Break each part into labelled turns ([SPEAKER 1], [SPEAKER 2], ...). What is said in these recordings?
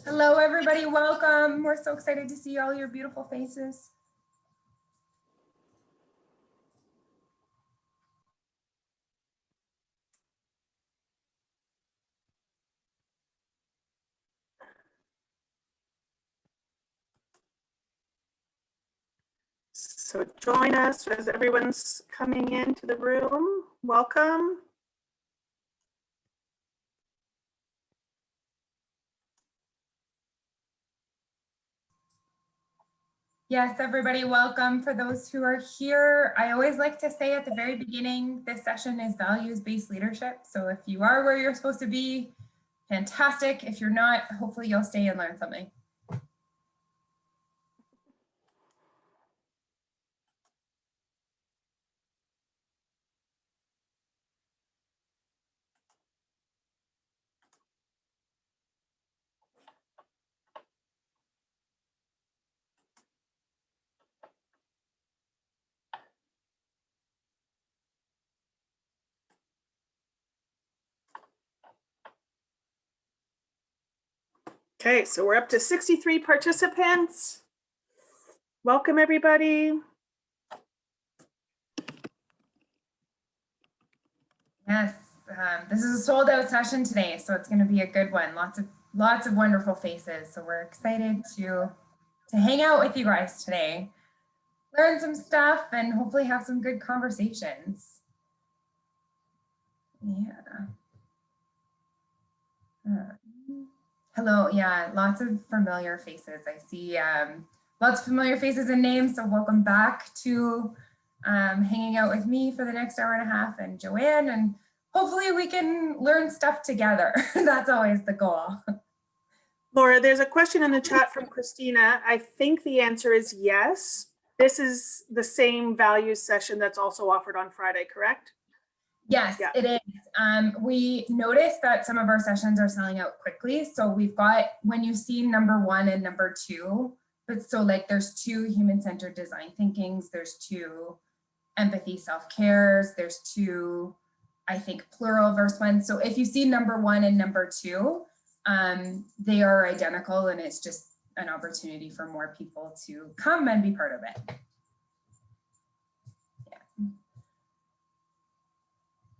[SPEAKER 1] Hello, everybody. Welcome. We're so excited to see all your beautiful faces.
[SPEAKER 2] So join us as everyone's coming into the room. Welcome.
[SPEAKER 1] Yes, everybody, welcome. For those who are here, I always like to say at the very beginning, this session is values-based leadership. So if you are where you're supposed to be, fantastic. If you're not, hopefully you'll stay and learn something.
[SPEAKER 2] Okay, so we're up to 63 participants. Welcome, everybody.
[SPEAKER 1] Yes, this is a sold out session today, so it's going to be a good one. Lots of wonderful faces. So we're excited to hang out with you guys today, learn some stuff, and hopefully have some good conversations. Yeah. Hello. Yeah, lots of familiar faces. I see lots of familiar faces and names. So welcome back to hanging out with me for the next hour and a half, and Joanne, and hopefully we can learn stuff together. That's always the goal.
[SPEAKER 2] Laura, there's a question in the chat from Christina. I think the answer is yes. This is the same values session that's also offered on Friday, correct?
[SPEAKER 1] Yes, yeah. It is. We noticed that some of our sessions are selling out quickly. So we've got, when you see number 1 and number 2, but so like there's 2 human-centered design thinkings, there's 2 empathy self-cares, there's 2, I think, plural verse 1. So if you see number 1 and number 2, they are identical, and it's just an opportunity for more people to come and be part of it.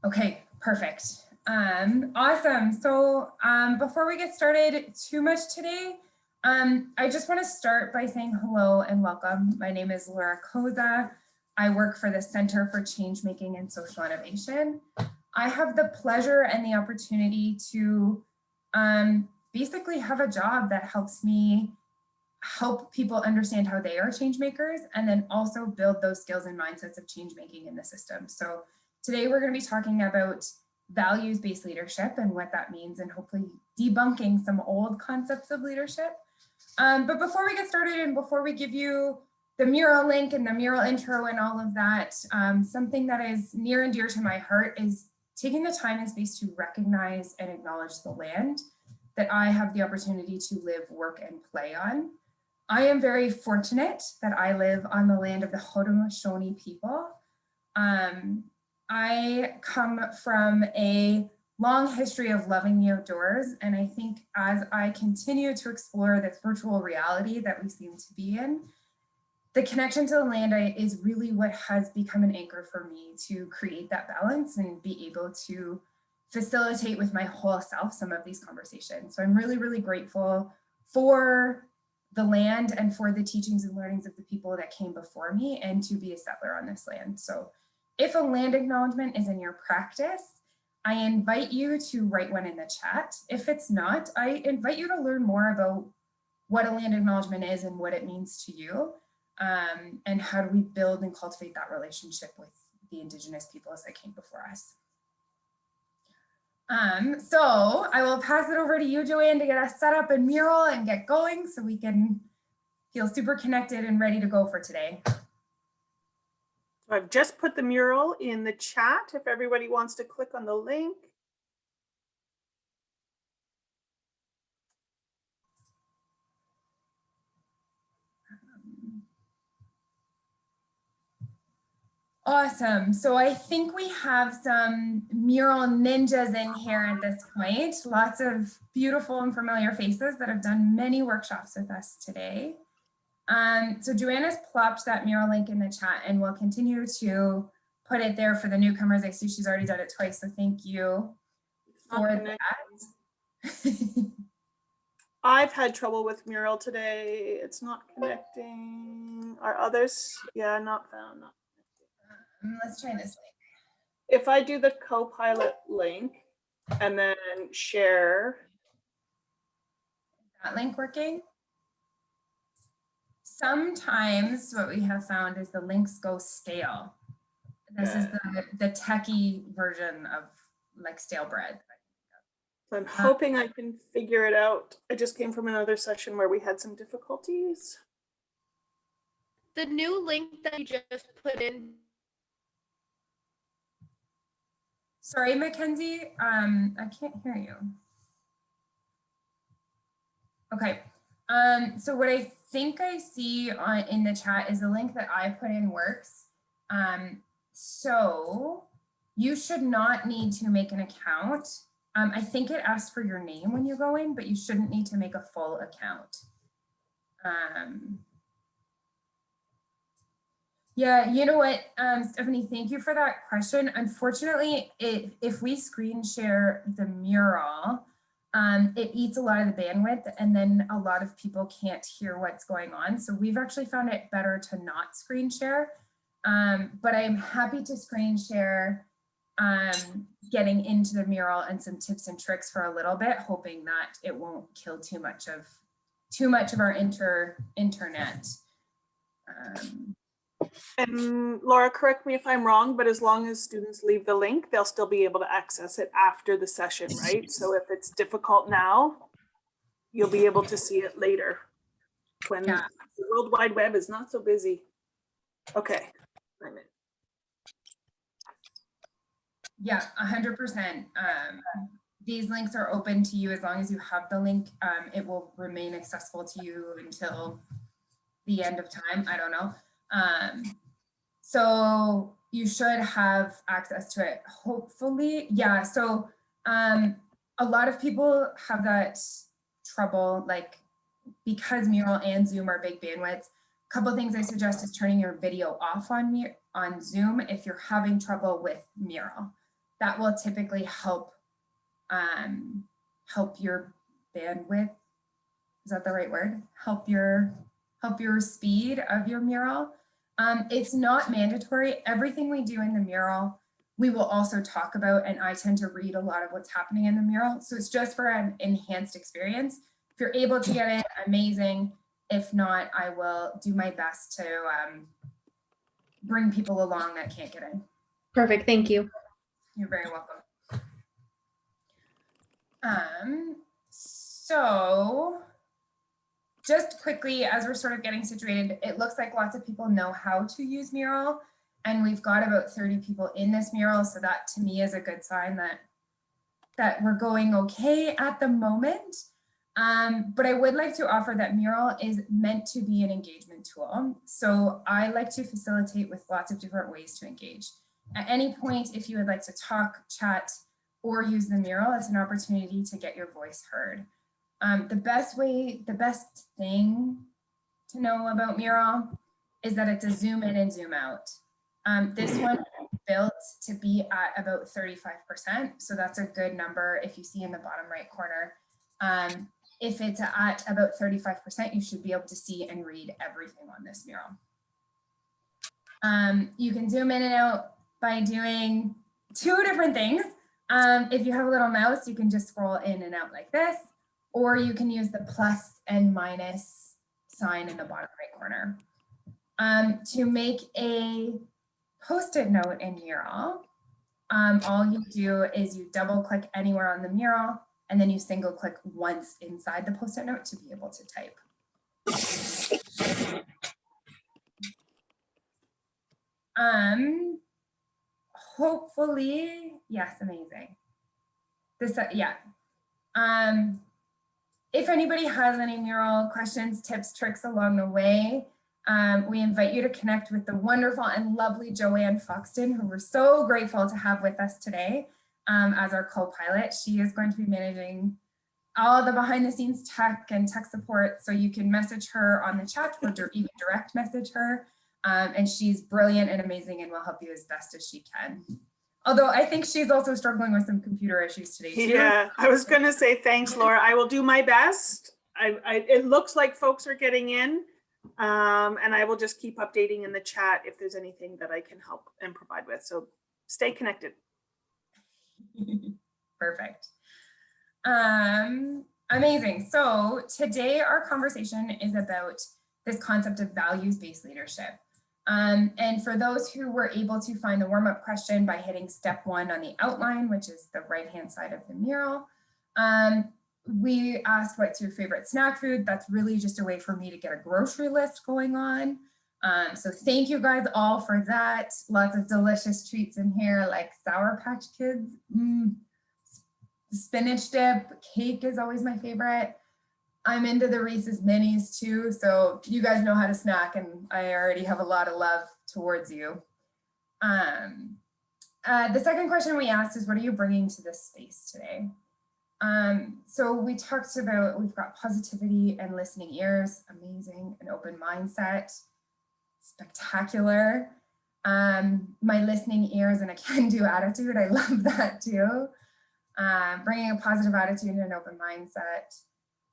[SPEAKER 1] Okay, perfect. Awesome. So before we get started too much today, I just want to start by saying hello and welcome. My name is Laura Koza. I work for the Center for Changemaking and Social Innovation. I have the pleasure and the opportunity to basically have a job that helps me help people understand how they are change makers, and then also build those skills and mindsets of change making in the system. So today we're going to be talking about values-based leadership and what that means, and hopefully debunking some old concepts of leadership. But before we get started, and before we give you the mural link and the mural intro and all of that, something that is near and dear to my heart is taking the time and space to recognize and acknowledge the land that I have the opportunity to live, work, and play on. I am very fortunate that I live on the land of the Haudenosaunee people. I come from a long history of loving the outdoors, and I think as I continue to explore this virtual reality that we seem to be in, the connection to the land is really what has become an anchor for me to create that balance and be able to facilitate with my whole self some of these conversations. So I'm really, really grateful for the land and for the teachings and learnings of the people that came before me, and to be a settler on this land. So if a land acknowledgement is in your practice, I invite you to write one in the chat. If it's not, I invite you to learn more about what a land acknowledgement is and what it means to you, and how do we build and cultivate that relationship with the Indigenous peoples that came before us. So I will pass it over to you, Joanne, to get us set up and mural and get going so we can feel super connected and ready to go for today.
[SPEAKER 2] I've just put the mural in the chat if everybody wants to click on the link.
[SPEAKER 1] Awesome. So I think we have some mural ninjas in here at this point. Lots of beautiful and familiar faces that have done many workshops with us today. So Joanna's plopped that mural link in the chat and we'll continue to put it there for the newcomers. I see she's already done it twice, so thank you for that.
[SPEAKER 2] I've had trouble with mural today. It's not connecting. Are others? Yeah, not found. Not
[SPEAKER 1] Let's try this link.
[SPEAKER 2] if I do the Copilot link and then share.
[SPEAKER 1] Is that link working? Sometimes what we have found is the links go stale. This is the techie version of like stale bread.
[SPEAKER 2] So I'm hoping I can figure it out. I just came from another session where we had some difficulties.
[SPEAKER 3] The new link that you just put in.
[SPEAKER 1] Sorry, Mackenzie, I can't hear you. Okay, so what I think I see in the chat is the link that I put in works. So you should not need to make an account. I think it asks for your name when you go in, but you shouldn't need to make a full account. Yeah, you know what, Stephanie, thank you for that question. Unfortunately, if we screen share the mural, it eats a lot of the bandwidth and then a lot of people can't hear what's going on. So we've actually found it better to not screen share, but I'm happy to screen share getting into the mural and some tips and tricks for a little bit, hoping that it won't kill too much of our internet.
[SPEAKER 2] And Laura, correct me if I'm wrong, but as long as students leave the link, they'll still be able to access it after the session, right? So if it's difficult now, you'll be able to see it later when the World Wide Web is not so busy. Okay.
[SPEAKER 1] Yeah, 100%. These links are open to you as long as you have the link. It will remain accessible to you until the end of time. I don't know. So you should have access to it, hopefully. Yeah, so a lot of people have that trouble, like because Mural and Zoom are big bandwidths. A couple of things I suggest is turning your video off on Zoom if you're having trouble with Mural. That will typically help help your bandwidth. Is that the right word? Help your speed of your mural. It's not mandatory. Everything we do in the mural, we will also talk about, and I tend to read a lot of what's happening in the mural. So it's just for an enhanced experience. If you're able to get in, amazing. If not, I will do my best to bring people along that can't get in.
[SPEAKER 4] Perfect, thank you.
[SPEAKER 1] You're very welcome. So just quickly, as we're sort of getting situated, it looks like lots of people know how to use Mural, and we've got about 30 people in this mural. So that to me is a good sign that we're going okay at the moment. But I would like to offer that Mural is meant to be an engagement tool. So I like to facilitate with lots of different ways to engage. At any point, if you would like to talk, chat, or use the mural, it's an opportunity to get your voice heard. The best thing to know about Mural is that it's a zoom in and zoom out. This one is built to be at about 35%. So that's a good number if you see in the bottom right corner. If it's at about 35%, you should be able to see and read everything on this mural. You can zoom in and out by doing two different things. If you have a little mouse, you can just scroll in and out like this, or you can use the plus and minus sign in the bottom right corner. To make a Post-it note in Mural, all you do is you double click anywhere on the mural, and then you single click once inside the Post-it note to be able to type. Hopefully, yes, amazing. This, yeah. If anybody has any mural questions, tips, tricks along the way, We invite you to connect with the wonderful and lovely Joanne Foxton, who we're so grateful to have with us today as our co-pilot. She is going to be managing all the behind the scenes tech and tech support. So you can message her on the chat or even direct message her. And she's brilliant and amazing and will help you as best as she can. Although I think she's also struggling with some computer issues today too.
[SPEAKER 2] Yeah, I was going to say thanks, Laura. I will do my best. It looks like folks are getting in, and I will just keep updating in the chat if there's anything that I can help and provide with. So stay connected.
[SPEAKER 1] Perfect. Amazing. So today our conversation is about this concept of values-based leadership. And for those who were able to find the warm-up question by hitting step 1 on the outline, which is the right-hand side of the mural, we asked what's your favorite snack food. That's really just a way for me to get a grocery list going on. So thank you guys all for that. Lots of delicious treats in here like Sour Patch Kids. Spinach dip, cake is always my favorite. I'm into the Reese's Minis too, so you guys know how to snack and I already have a lot of love towards you. The second question we asked is, what are you bringing to this space today? So we talked about, we've got positivity and listening ears, amazing, an open mindset, spectacular. My listening ears and a can-do attitude, I love that too. Bringing a positive attitude and an open mindset.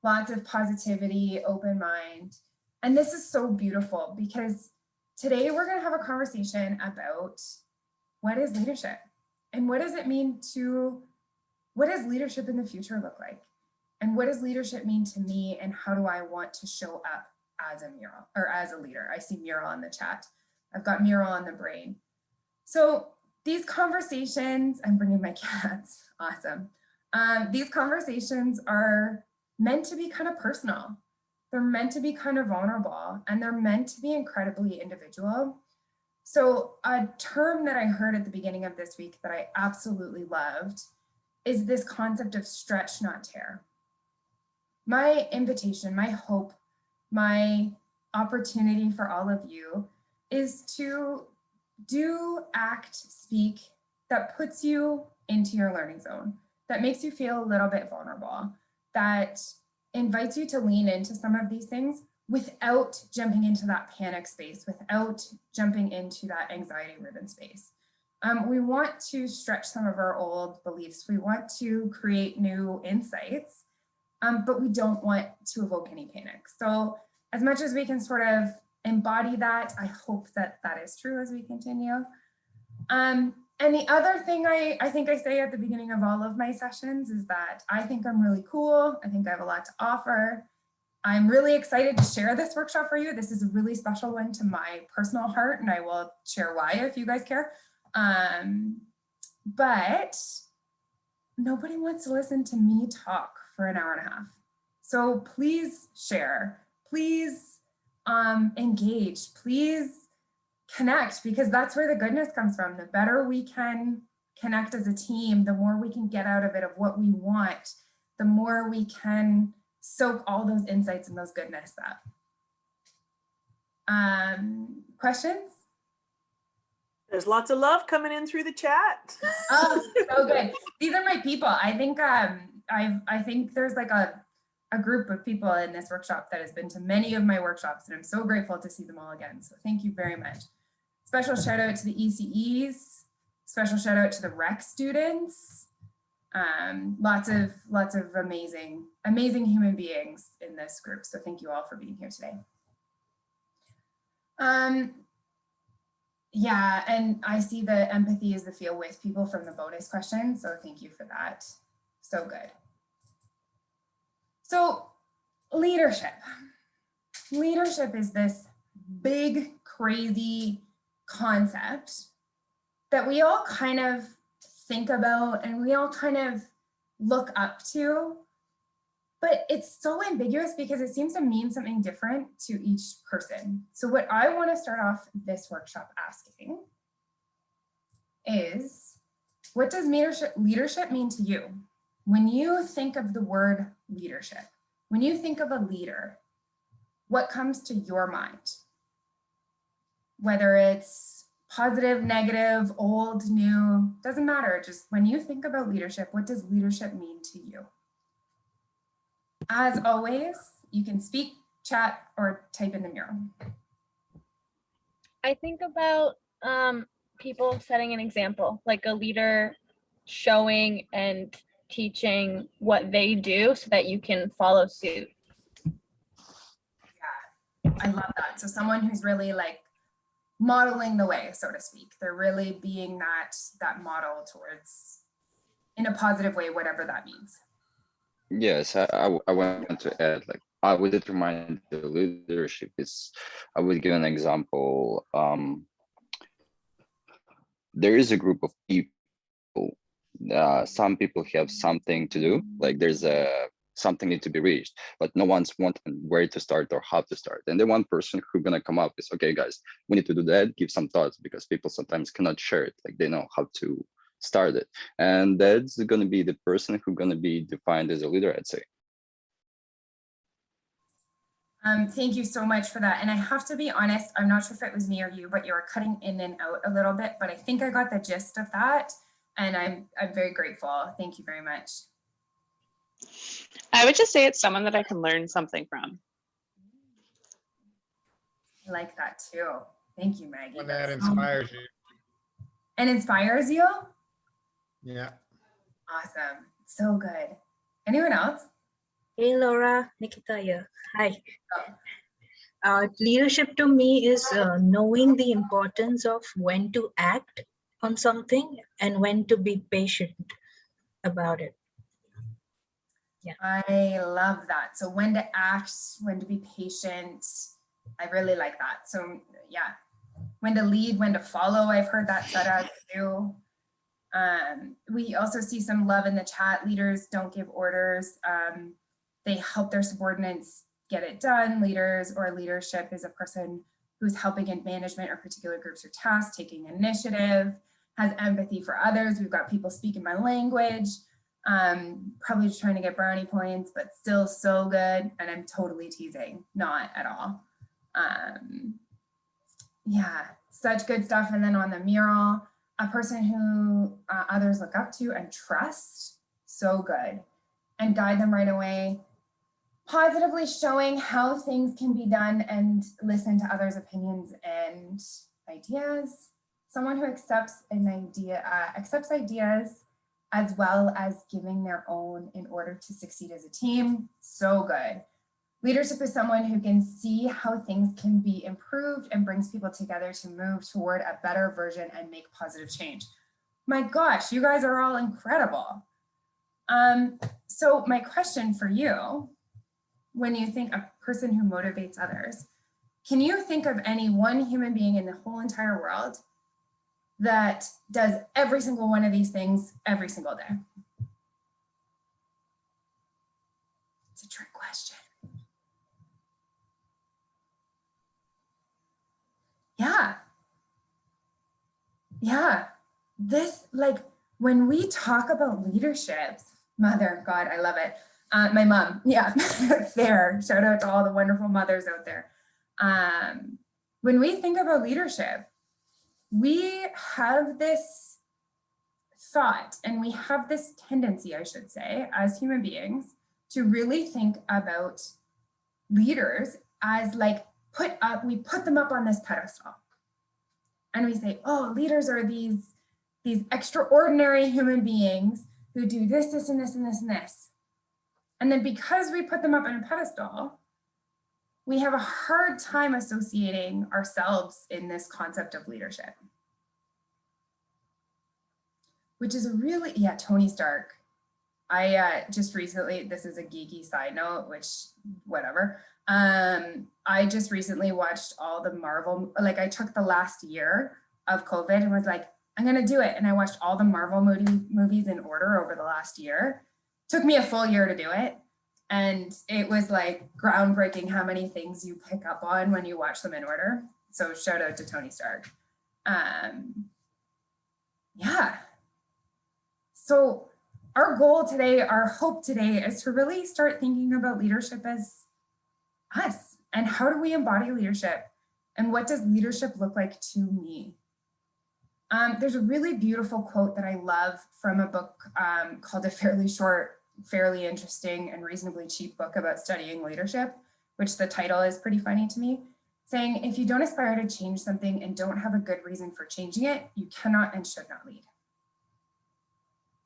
[SPEAKER 1] Lots of positivity, open mind. And this is so beautiful because today we're going to have a conversation about what is leadership and what does it mean to, what does leadership in the future look like? And what does leadership mean to me and how do I want to show up as a mural or as a leader? I see mural in the chat. I've got mural on the brain. So these conversations, I'm bringing my cats, awesome. These conversations are meant to be kind of personal. They're meant to be kind of vulnerable and they're meant to be incredibly individual. So a term that I heard at the beginning of this week that I absolutely loved is this concept of stretch, not tear. My invitation, my hope, my opportunity for all of you is to do, act, speak that puts you into your learning zone, that makes you feel a little bit vulnerable, that invites you to lean into some of these things without jumping into that panic space, without jumping into that anxiety-ridden space. We want to stretch some of our old beliefs. We want to create new insights, but we don't want to evoke any panic. So as much as we can sort of embody that, I hope that that is true as we continue. And the other thing I think I say at the beginning of all of my sessions is that I think I'm really cool. I think I have a lot to offer. I'm really excited to share this workshop for you. This is a really special one to my personal heart, and I will share why if you guys care. But nobody wants to listen to me talk for an hour and a half. So please share, please engage, please connect, because that's where the goodness comes from. The better we can connect as a team, the more we can get out of it of what we want, the more we can soak all those insights and those goodness up. Questions?
[SPEAKER 2] There's lots of love coming in through the chat.
[SPEAKER 1] Oh, so good. These are my people. I think I think there's like a group of people in this workshop that has been to many of my workshops, and I'm so grateful to see them all again. So thank you very much. Special shout out to the ECEs. Special shout out to the rec students. Lots of amazing human beings in this group. So thank you all for being here today. Yeah, and I see the empathy is the feel with people from the bonus question. So thank you for that. So good. So leadership. Leadership is this big, crazy concept that we all kind of think about and we all kind of look up to, but it's so ambiguous because it seems to mean something different to each person. So what I want to start off this workshop asking is, what does leadership mean to you? When you think of the word leadership, when you think of a leader, what comes to your mind? whether it's positive, negative, old, new, doesn't matter. Just when you think about leadership, what does leadership mean to you? As always, you can speak, chat, or type in the mural.
[SPEAKER 3] I think about people setting an example, like a leader showing and teaching what they do so that you can follow suit.
[SPEAKER 1] Yeah, I love that. So someone who's really like modeling the way, so to speak. They're really being that model towards, in a positive way, whatever that means.
[SPEAKER 4] Yes, I want to add, like, I would determine the leadership is, I would give an example. There is a group of people. Some people have something to do, like there's something need to be reached, but no one's wanting where to start or how to start. And the one person who's gonna come up is, okay, guys, we need to do that. Give some thoughts, because people sometimes cannot share it, like they know how to start it, and that's gonna be the person who's gonna be defined as a leader, I'd say.
[SPEAKER 1] Thank you so much for that. And I have to be honest, I'm not sure if it was me or you, but you were cutting in and out a little bit, but I think I got the gist of that. And I'm very grateful. Thank you very much.
[SPEAKER 5] I would just say it's someone that I can learn something from.
[SPEAKER 1] I like that too. Thank you, Maggie.
[SPEAKER 6] One that
[SPEAKER 1] That's
[SPEAKER 6] inspires you.
[SPEAKER 1] and inspires you?
[SPEAKER 6] Yeah.
[SPEAKER 1] Awesome. So good. Anyone else?
[SPEAKER 7] Hey Laura, Nikita here. Hi. Leadership to me is knowing the importance of when to act on something and when to be patient about it. Yeah.
[SPEAKER 1] I love that. So when to act, when to be patient. I really like that. So yeah, when to lead, when to follow. I've heard that said as too. We also see some love in the chat. Leaders don't give orders. They help their subordinates get it done. Leaders or leadership is a person who's helping in management or particular groups or tasks, taking initiative, has empathy for others. We've got people speaking my language, probably just trying to get brownie points, but still so good. And I'm totally teasing, not at all. Yeah, such good stuff. And then on the mural, a person who others look up to and trust, so good. And guide them right away. Positively showing how things can be done and listen to others' opinions and ideas. Someone who accepts an idea, accepts ideas, as well as giving their own in order to succeed as a team. So good. Leadership is someone who can see how things can be improved and brings people together to move toward a better version and make positive change. My gosh, you guys are all incredible. So my question for you, when you think a person who motivates others, can you think of any one human being in the whole entire world that does every single one of these things every single day? It's a trick question. Yeah. Yeah. This, like, when we talk about leaderships, mother, God, I love it. My mom, yeah, there. Shout out to all the wonderful mothers out there. When we think about leadership, we have this thought and we have this tendency, I should say, as human beings, to really think about leaders as like, we put them up on this pedestal. And we say, oh, leaders are these extraordinary human beings who do this, this, and this, and this, and this. And then because we put them up on a pedestal, we have a hard time associating ourselves in this concept of leadership. Which is a really, yeah, Tony Stark. I just recently, this is a geeky side note, which whatever. I just recently watched all the Marvel, like I took the last year of COVID and was like, I'm gonna do it. And I watched all the Marvel movies in order over the last year. Took me a full year to do it. And it was like groundbreaking how many things you pick up on when you watch them in order. So shout out to Tony Stark. Yeah. So our goal today, our hope today is to really start thinking about leadership as us and how do we embody leadership And what does leadership look like to me? There's a really beautiful quote that I love from a book called A Fairly Short, Fairly Interesting, and Reasonably Cheap Book About Studying Leadership, which the title is pretty funny to me, saying, if you don't aspire to change something and don't have a good reason for changing it, you cannot and should not lead.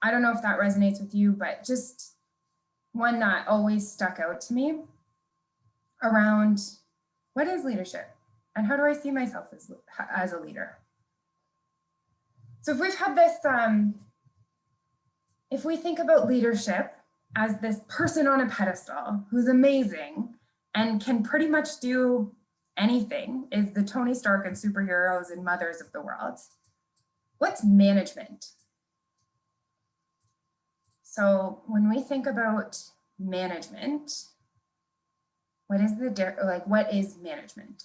[SPEAKER 1] I don't know if that resonates with you, but just one that always stuck out to me around what is leadership and how do I see myself as a leader? So if we've had this, if we think about leadership as this person on a pedestal who's amazing and can pretty much do anything, is the Tony Stark and superheroes and mothers of the world, what's management? So when we think about management, what is what is management?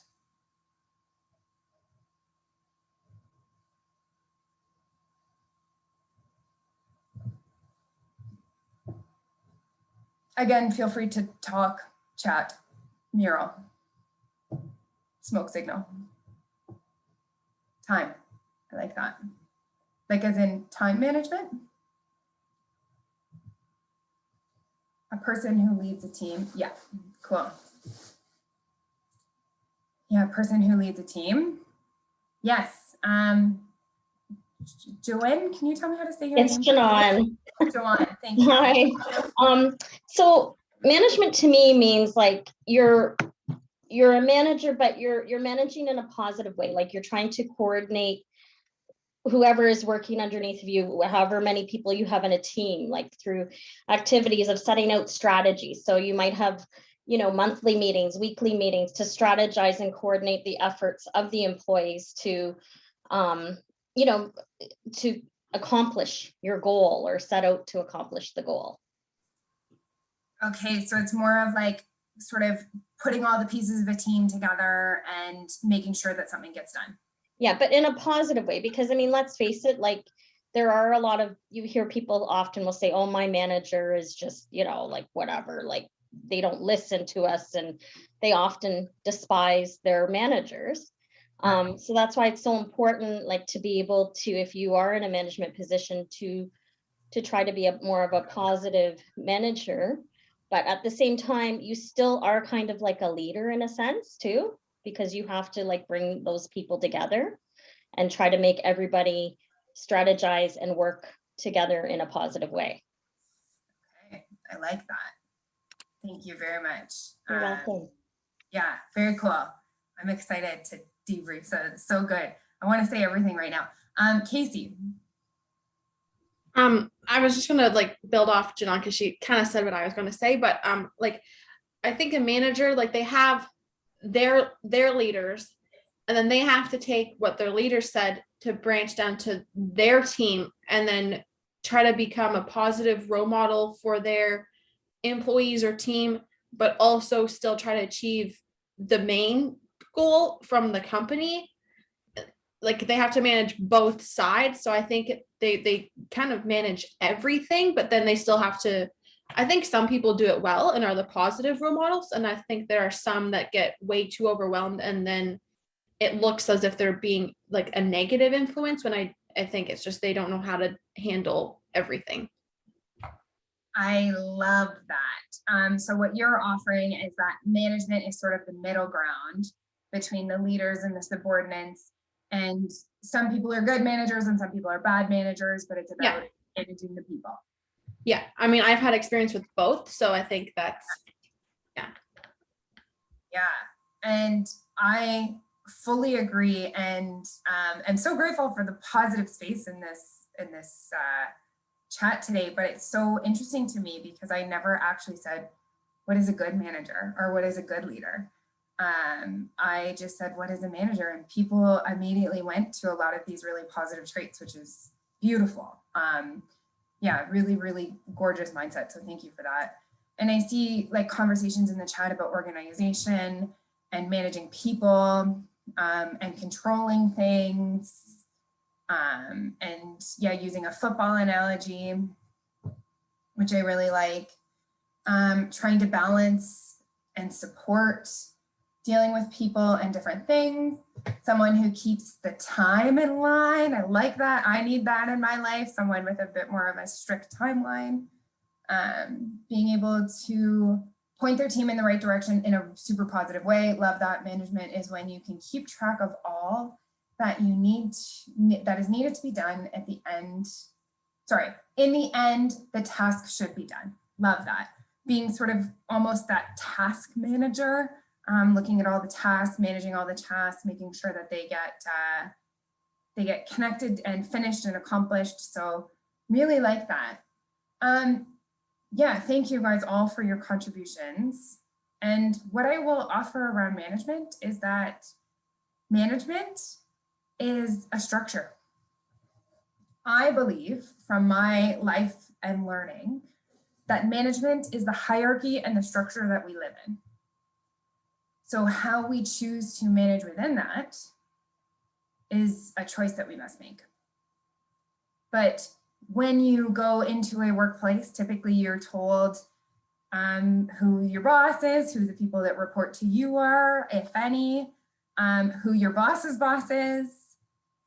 [SPEAKER 1] Again, feel free to talk, chat, mural, smoke signal, time. I like that. Like as in time management? A person who leads a team. Yeah, cool. Yeah, a person who leads a team. Yes. Joanne, can you tell me how to say your
[SPEAKER 6] It's
[SPEAKER 1] name?
[SPEAKER 6] Janan.
[SPEAKER 1] Joanne, thank you.
[SPEAKER 6] Hi. So management to me means like you're a manager, but you're managing in a positive way. Like you're trying to coordinate whoever is working underneath of you, however many people you have in a team, like through activities of setting out strategies. So you might have, monthly meetings, weekly meetings to strategize and coordinate the efforts of the employees to, to accomplish your goal or set out to accomplish the goal.
[SPEAKER 1] Okay, so it's more of like sort of putting all the pieces of a team together and making sure that something gets done.
[SPEAKER 6] Yeah, but in a positive way, because I mean, let's face it, like there are a lot of, you hear people often will say, oh, my manager is just, like whatever, like they don't listen to us, and they often despise their managers. So that's why it's so important, like to be able to, if you are in a management position, to try to be more of a positive manager. But at the same time, you still are kind of like a leader in a sense too, because you have to like bring those people together and try to make everybody strategize and work together in a positive way.
[SPEAKER 1] Okay, I like that. Thank you very much.
[SPEAKER 6] You're welcome.
[SPEAKER 1] Yeah, very cool. I'm excited to debrief. So good. I want to say everything right now. Casey.
[SPEAKER 8] I was just gonna like build off Janan because she kind of said what I was gonna say, but like I think a manager, like they have their leaders, and then they have to take what their leader said to branch down to their team and then try to become a positive role model for their employees or team, but also still try to achieve the main goal from the company. Like they have to manage both sides. So I think they kind of manage everything, but then they still have to, I think some people do it well and are the positive role models. And I think there are some that get way too overwhelmed and then it looks as if they're being like a negative influence, when I think it's just they don't know how to handle everything.
[SPEAKER 1] I love that. So what you're offering is that management is sort of the middle ground between the leaders and the subordinates. And some people are good managers and some people are bad managers, but it's about managing the people.
[SPEAKER 8] Yeah, I mean, I've had experience with both, so I think that's,
[SPEAKER 1] Yeah, and I fully agree, and I'm so grateful for the positive space in this chat today. But it's so interesting to me because I never actually said, what is a good manager or what is a good leader? I just said, what is a manager? And people immediately went to a lot of these really positive traits, which is beautiful. Yeah, really, really gorgeous mindset. So thank you for that. And I see like conversations in the chat about organization and managing people and controlling things. And yeah, using a football analogy, which I really like. Trying to balance and support. dealing with people and different things, someone who keeps the time in line. I like that. I need that in my life, someone with a bit more of a strict timeline. Being able to point their team in the right direction in a super positive way. Love that. Management is when you can keep track of all that you need that is needed to be done at the end. Sorry, in the end, the task should be done. Love that. Being sort of almost that task manager, looking at all the tasks, managing all the tasks, making sure that they get connected and finished and accomplished. So really like that. Yeah, thank you guys all for your contributions. And what I will offer around management is that management is a structure. I believe from my life and learning that management is the hierarchy and the structure that we live in. So how we choose to manage within that is a choice that we must make. But when you go into a workplace, typically you're told who your boss is, who the people that report to you are, if any, who your boss's boss is.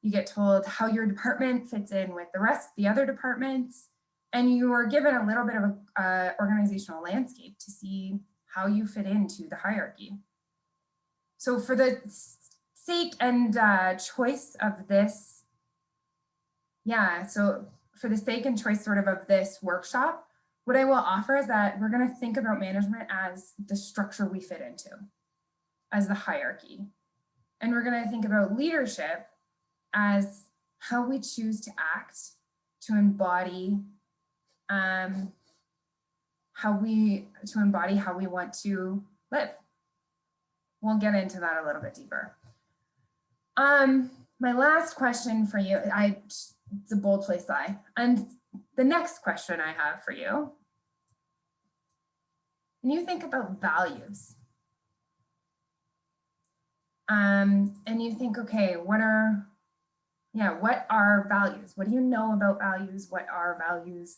[SPEAKER 1] You get told how your department fits in with the other departments, and you are given a little bit of a organizational landscape to see how you fit into the hierarchy. So for the sake and choice of this, so for the sake and choice sort of this workshop, what I will offer is that we're going to think about management as the structure we fit into, as the hierarchy. And we're going to think about leadership as how we choose to act, to embody how we want to live. We'll get into that a little bit deeper. My last question for you, it's a bold-faced lie. And the next question I have for you, when you think about values, and you think, okay, what are values? What do you know about values? What are values?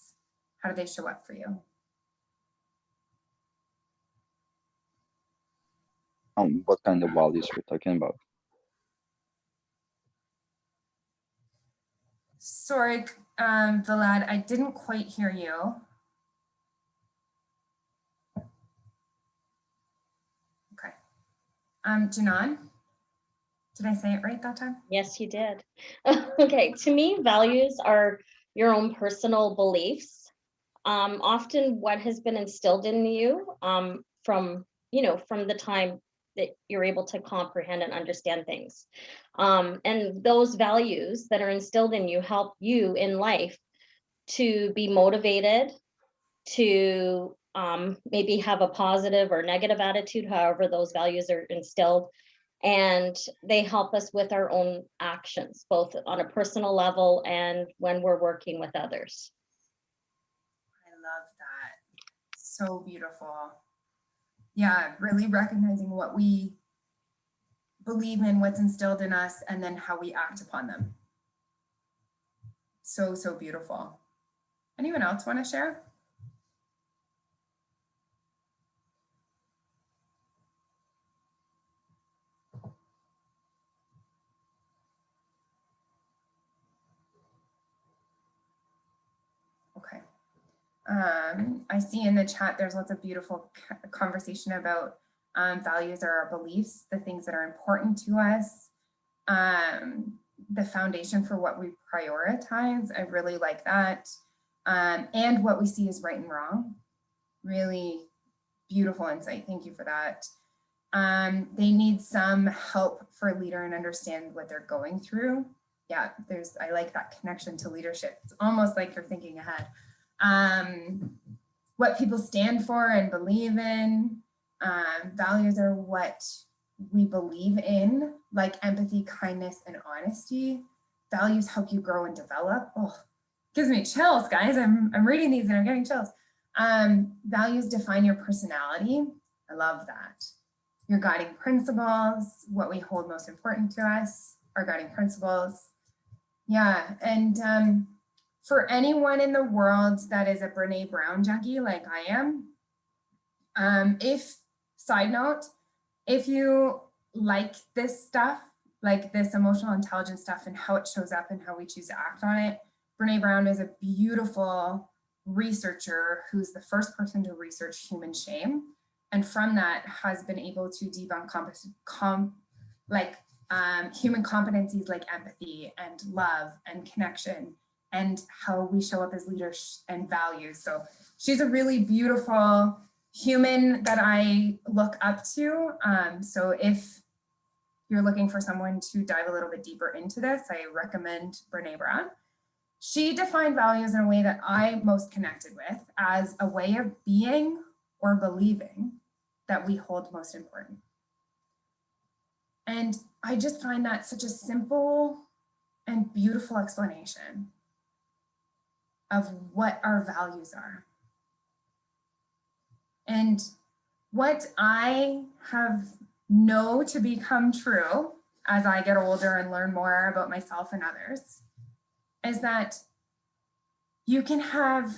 [SPEAKER 1] How do they show up for you?
[SPEAKER 4] What kind of values we're talking about?
[SPEAKER 1] Sorry, Vlad, I didn't quite hear you. Okay. Janan, did I say it right that time?
[SPEAKER 6] Yes, you did. Okay, to me, values are your own personal beliefs. Often what has been instilled in you from the time that you're able to comprehend and understand things. And those values that are instilled in you help you in life to be motivated, to maybe have a positive or negative attitude, however those values are instilled. And they help us with our own actions, both on a personal level and when we're working with others.
[SPEAKER 1] I love that. So beautiful. Yeah, really recognizing what we believe in, what's instilled in us, and then how we act upon them. So, so beautiful. Anyone else want to share? Okay. I see in the chat, there's lots of beautiful conversation about values are our beliefs, the things that are important to us, the foundation for what we prioritize. I really like that. And what we see is right and wrong. Really beautiful insight. Thank you for that. They need some help for a leader and understand what they're going through. Yeah, I like that connection to leadership. It's almost like you're thinking ahead. What people stand for and believe in. Values are what we believe in, like empathy, kindness, and honesty. Values help you grow and develop. Oh, gives me chills, guys. I'm reading these and I'm getting chills. Values define your personality. I love that. Your guiding principles, what we hold most important to us, our guiding principles. Yeah, and for anyone in the world that is a Brene Brown junkie like I am, side note, If you like this stuff, like this emotional intelligence stuff and how it shows up and how we choose to act on it, Brene Brown is a beautiful researcher who's the first person to research human shame. And from that has been able to debunk human competencies like empathy and love and connection and how we show up as leaders and values. So she's a really beautiful human that I look up to. So if you're looking for someone to dive a little bit deeper into this, I recommend Brene Brown. She defined values in a way that I most connected with as a way of being or believing that we hold most important. And I just find that such a simple and beautiful explanation of what our values are. And what I have know to become true as I get older and learn more about myself and others is that you can have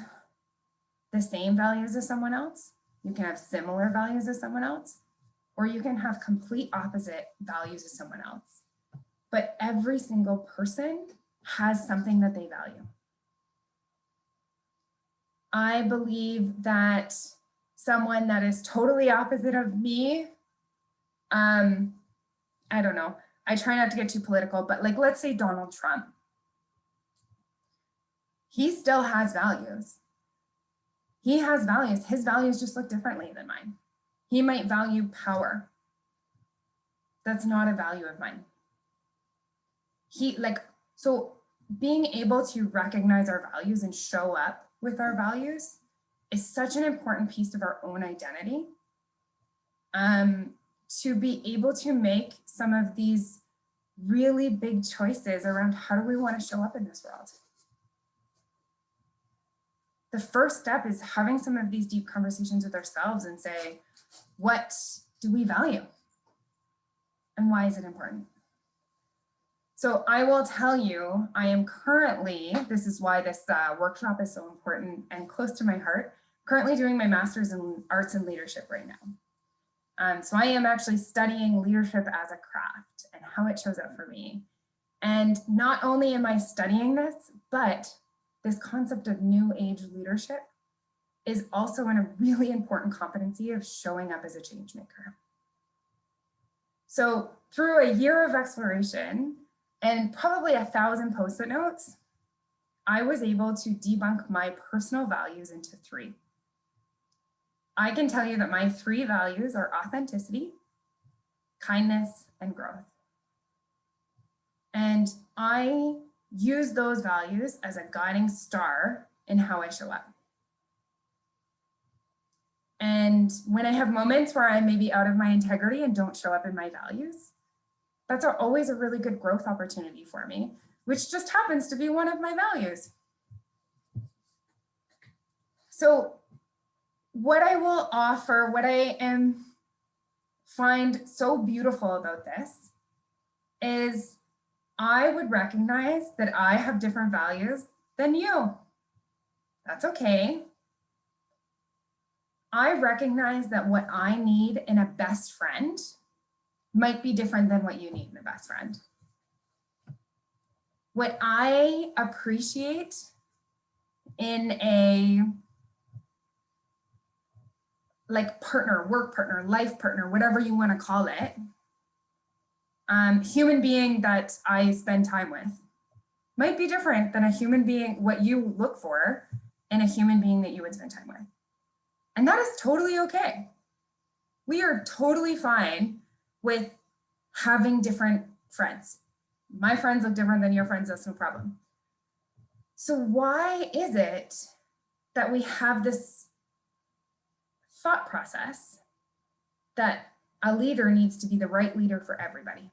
[SPEAKER 1] the same values as someone else, you can have similar values as someone else, or you can have complete opposite values as someone else. But every single person has something that they value. I believe that someone that is totally opposite of me, I don't know, I try not to get too political, but like, let's say Donald Trump. He still has values. He has values. His values just look differently than mine. He might value power. That's not a value of mine. So being able to recognize our values and show up with our values is such an important piece of our own identity. To be able to make some of these really big choices around how do we want to show up in this world. The first step is having some of these deep conversations with ourselves and say, what do we value? And why is it important? So I will tell you, I am currently, this is why this workshop is so important and close to my heart, currently doing my master's in arts and leadership right now. So I am actually studying leadership as a craft and how it shows up for me. And not only am I studying this, but this concept of new age leadership is also a really important competency of showing up as a change maker. So through a year of exploration and probably 1,000 Post-it notes, I was able to debunk my personal values into 3. I can tell you that my 3 values are authenticity, kindness, and growth. And I use those values as a guiding star in how I show up. And when I have moments where I may be out of my integrity and don't show up in my values, that's always a really good growth opportunity for me, which just happens to be one of my values. So what I will offer, what I find so beautiful about this is I would recognize that I have different values than you. That's okay. I recognize that what I need in a best friend might be different than what you need in a best friend. What I appreciate in a partner, work partner, life partner, whatever you want to call it, human being that I spend time with might be different than a human being, what you look for in a human being that you would spend time with. And that is totally okay. We are totally fine with having different friends. My friends look different than your friends, that's no problem. So why is it that we have this thought process that a leader needs to be the right leader for everybody?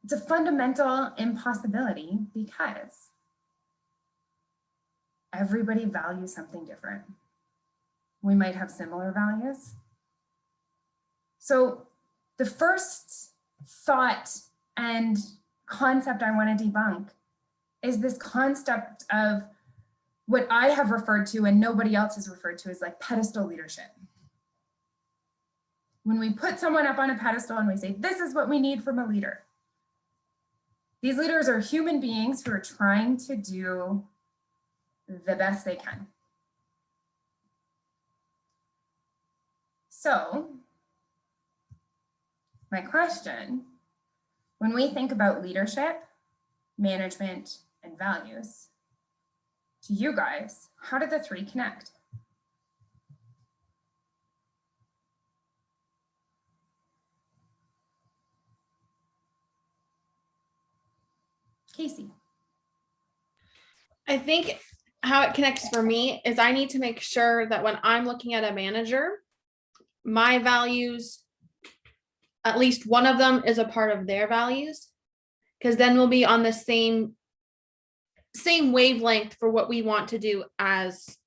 [SPEAKER 1] It's a fundamental impossibility because everybody values something different. We might have similar values. So the first thought and concept I want to debunk is this concept of what I have referred to and nobody else has referred to is like pedestal leadership. When we put someone up on a pedestal and we say, this is what we need from a leader. These leaders are human beings who are trying to do the best they can. So, my question, when we think about leadership, management, and values, to you guys, how do the three connect? Casey.
[SPEAKER 8] I think how it connects for me is I need to make sure that when I'm looking at a manager, my values, at least one of them is a part of their values, because then we'll be on the same wavelength for what we want to do as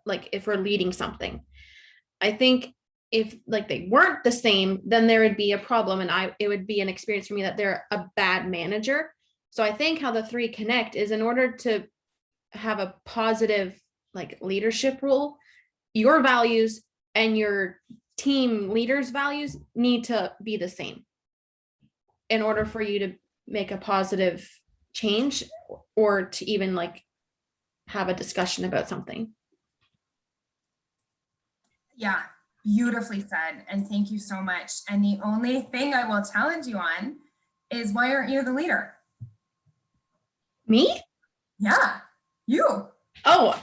[SPEAKER 8] like if we're leading something. I think if like they weren't the same, then there would be a problem, and it would be an experience for me that they're a bad manager. So I think how the three connect is in order to have a positive like leadership role, your values and your team leaders' values need to be the same in order for you to make a positive change or to even like have a discussion about something.
[SPEAKER 1] Yeah, beautifully said. And thank you so much. And the only thing I will challenge you on is why aren't you the leader?
[SPEAKER 8] Me?
[SPEAKER 1] Yeah, you.
[SPEAKER 8] Oh,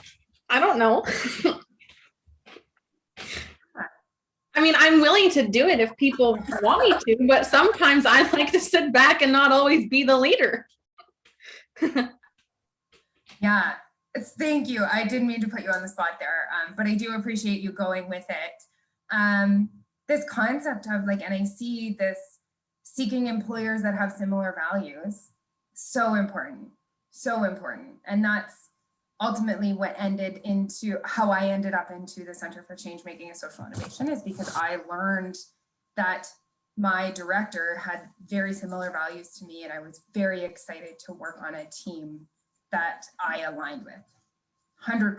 [SPEAKER 8] I don't know. I mean, I'm willing to do it if people want me to, but sometimes I like to sit back and not always be the leader.
[SPEAKER 1] Yeah, thank you. I didn't mean to put you on the spot there, but I do appreciate you going with it. This concept of like, and I see this seeking employers that have similar values, so important, so important. And that's ultimately what ended into how I ended up into the Center for Change Making and Social Innovation, is because I learned that my director had very similar values to me, and I was very excited to work on a team that I aligned with, 100%.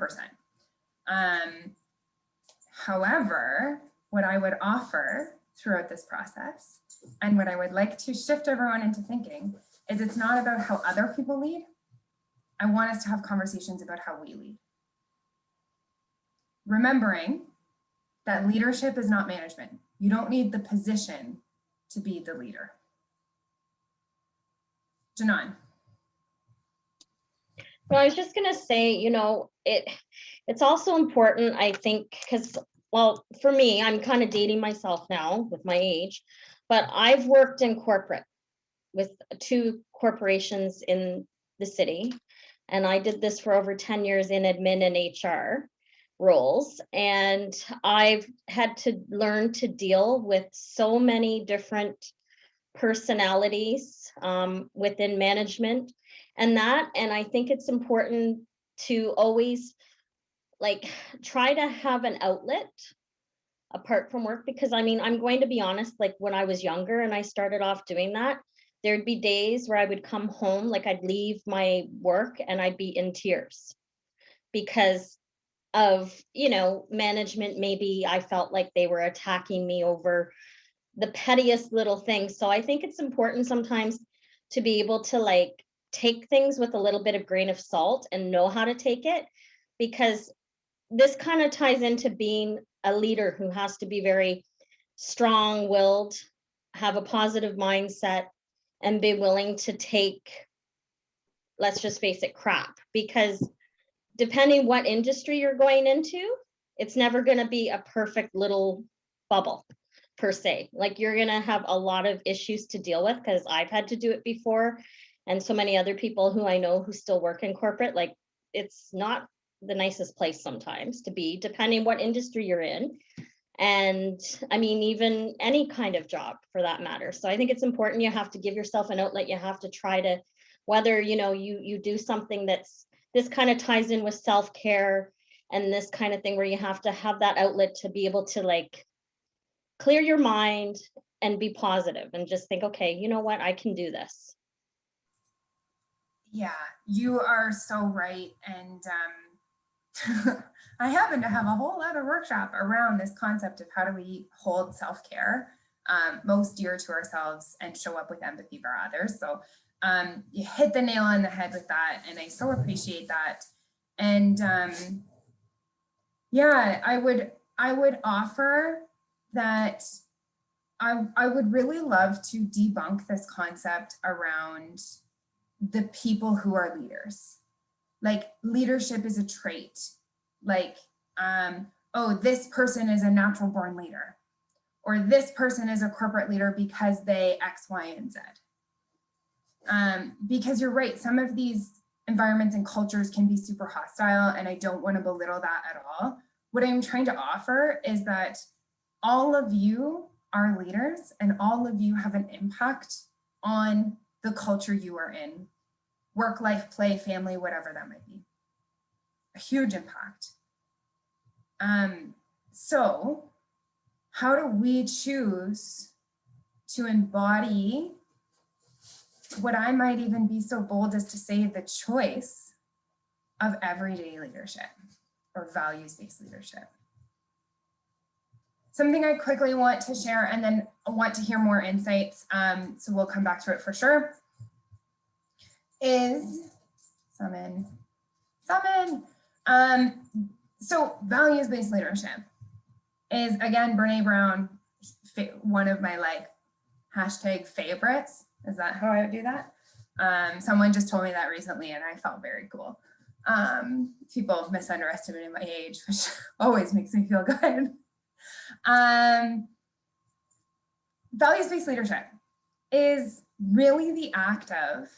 [SPEAKER 1] However, what I would offer throughout this process, and what I would like to shift everyone into thinking, is it's not about how other people lead. I want us to have conversations about how we lead. Remembering that leadership is not management. You don't need the position to be the leader. Janan.
[SPEAKER 6] Well, I was just gonna say, you know, it's also important, I think, because, well, for me, I'm kind of dating myself now with my age, but I've worked in corporate with 2 corporations in the city. And I did this for over 10 years in admin and HR roles. And I've had to learn to deal with so many different personalities within management and I think it's important to always like try to have an outlet apart from work, because I mean, I'm going to be honest, like when I was younger and I started off doing that, there'd be days where I would come home, like I'd leave my work and I'd be in tears because of, you know, management. Maybe I felt like they were attacking me over the pettiest little things. So I think it's important sometimes to be able to like take things with a little bit of grain of salt and know how to take it, because this kind of ties into being a leader who has to be very strong-willed, have a positive mindset, and be willing to take, let's just face it, crap. Because depending what industry you're going into, it's never going to be a perfect little bubble per se. Like you're going to have a lot of issues to deal with, because I've had to do it before. And so many other people who I know who still work in corporate, like it's not the nicest place sometimes to be, depending what industry you're in. And I mean, even any kind of job for that matter. So I think it's important, you have to give yourself an outlet. You have to try to, whether, you know, you do something that's, this kind of ties in with self-care and this kind of thing where you have to have that outlet to be able to like clear your mind and be positive and just think, okay, you know what, I can do this.
[SPEAKER 1] Yeah, you are so right. And I happen to have a whole other workshop around this concept of how do we hold self-care most dear to ourselves and show up with empathy for others. So you hit the nail on the head with that, and I so appreciate that. And yeah, I would offer that I would really love to debunk this concept around the people who are leaders. Like leadership is a trait. Like, oh, this person is a natural born leader, or this person is a corporate leader because they X, Y, and Z. Because you're right, some of these environments and cultures can be super hostile, and I don't want to belittle that at all. What I'm trying to offer is that all of you are leaders, and all of you have an impact on the culture you are in, work, life, play, family, whatever that might be. A huge impact. So how do we choose to embody what I might even be so bold as to say the choice of everyday leadership or values-based leadership? Something I quickly want to share, and then I want to hear more insights, so we'll come back to it for sure, is summon. So values-based leadership is, again, Brene Brown, one of my like hashtag favorites. Is that how I would do that? Someone just told me that recently, and I felt very cool. People have misunderestimated my age, which always makes me feel good. Values-based leadership is really the act of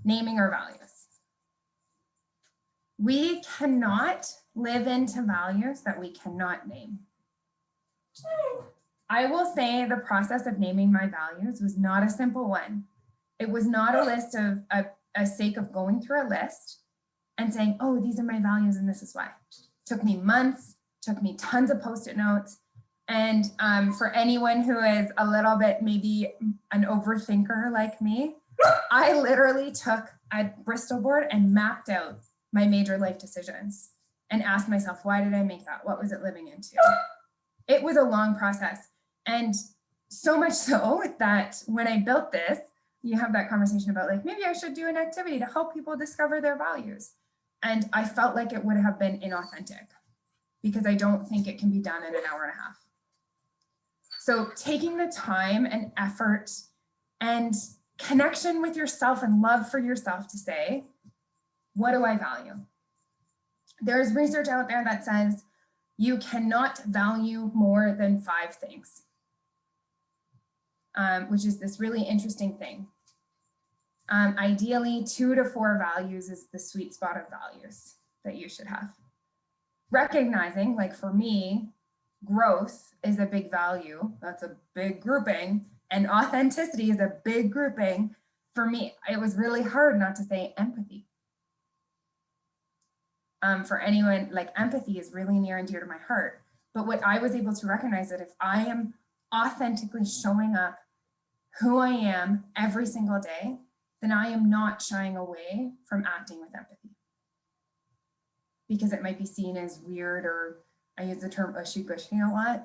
[SPEAKER 1] naming our values. We cannot live into values that we cannot name. I will say the process of naming my values was not a simple one. It was not a list of a sake of going through a list and saying, oh, these are my values and this is why. Took me months, took me tons of Post-it notes. And for anyone who is a little bit maybe an overthinker like me, I literally took a Bristol board and mapped out my major life decisions and asked myself, why did I make that? What was it living into? It was a long process. And so much so that when I built this, you have that conversation about like, maybe I should do an activity to help people discover their values. And I felt like it would have been inauthentic because I don't think it can be done in an hour and a half. So taking the time and effort and connection with yourself and love for yourself to say, what do I value? There's research out there that says you cannot value more than 5 things, which is this really interesting thing. Ideally, 2 to 4 values is the sweet spot of values that you should have. Recognizing, like for me, growth is a big value. That's a big grouping. And authenticity is a big grouping. For me, it was really hard not to say empathy. For anyone, like empathy is really near and dear to my heart. But what I was able to recognize that if I am authentically showing up who I am every single day, then I am not shying away from acting with empathy. Because it might be seen as weird, or I use the term ushy-gushy a lot.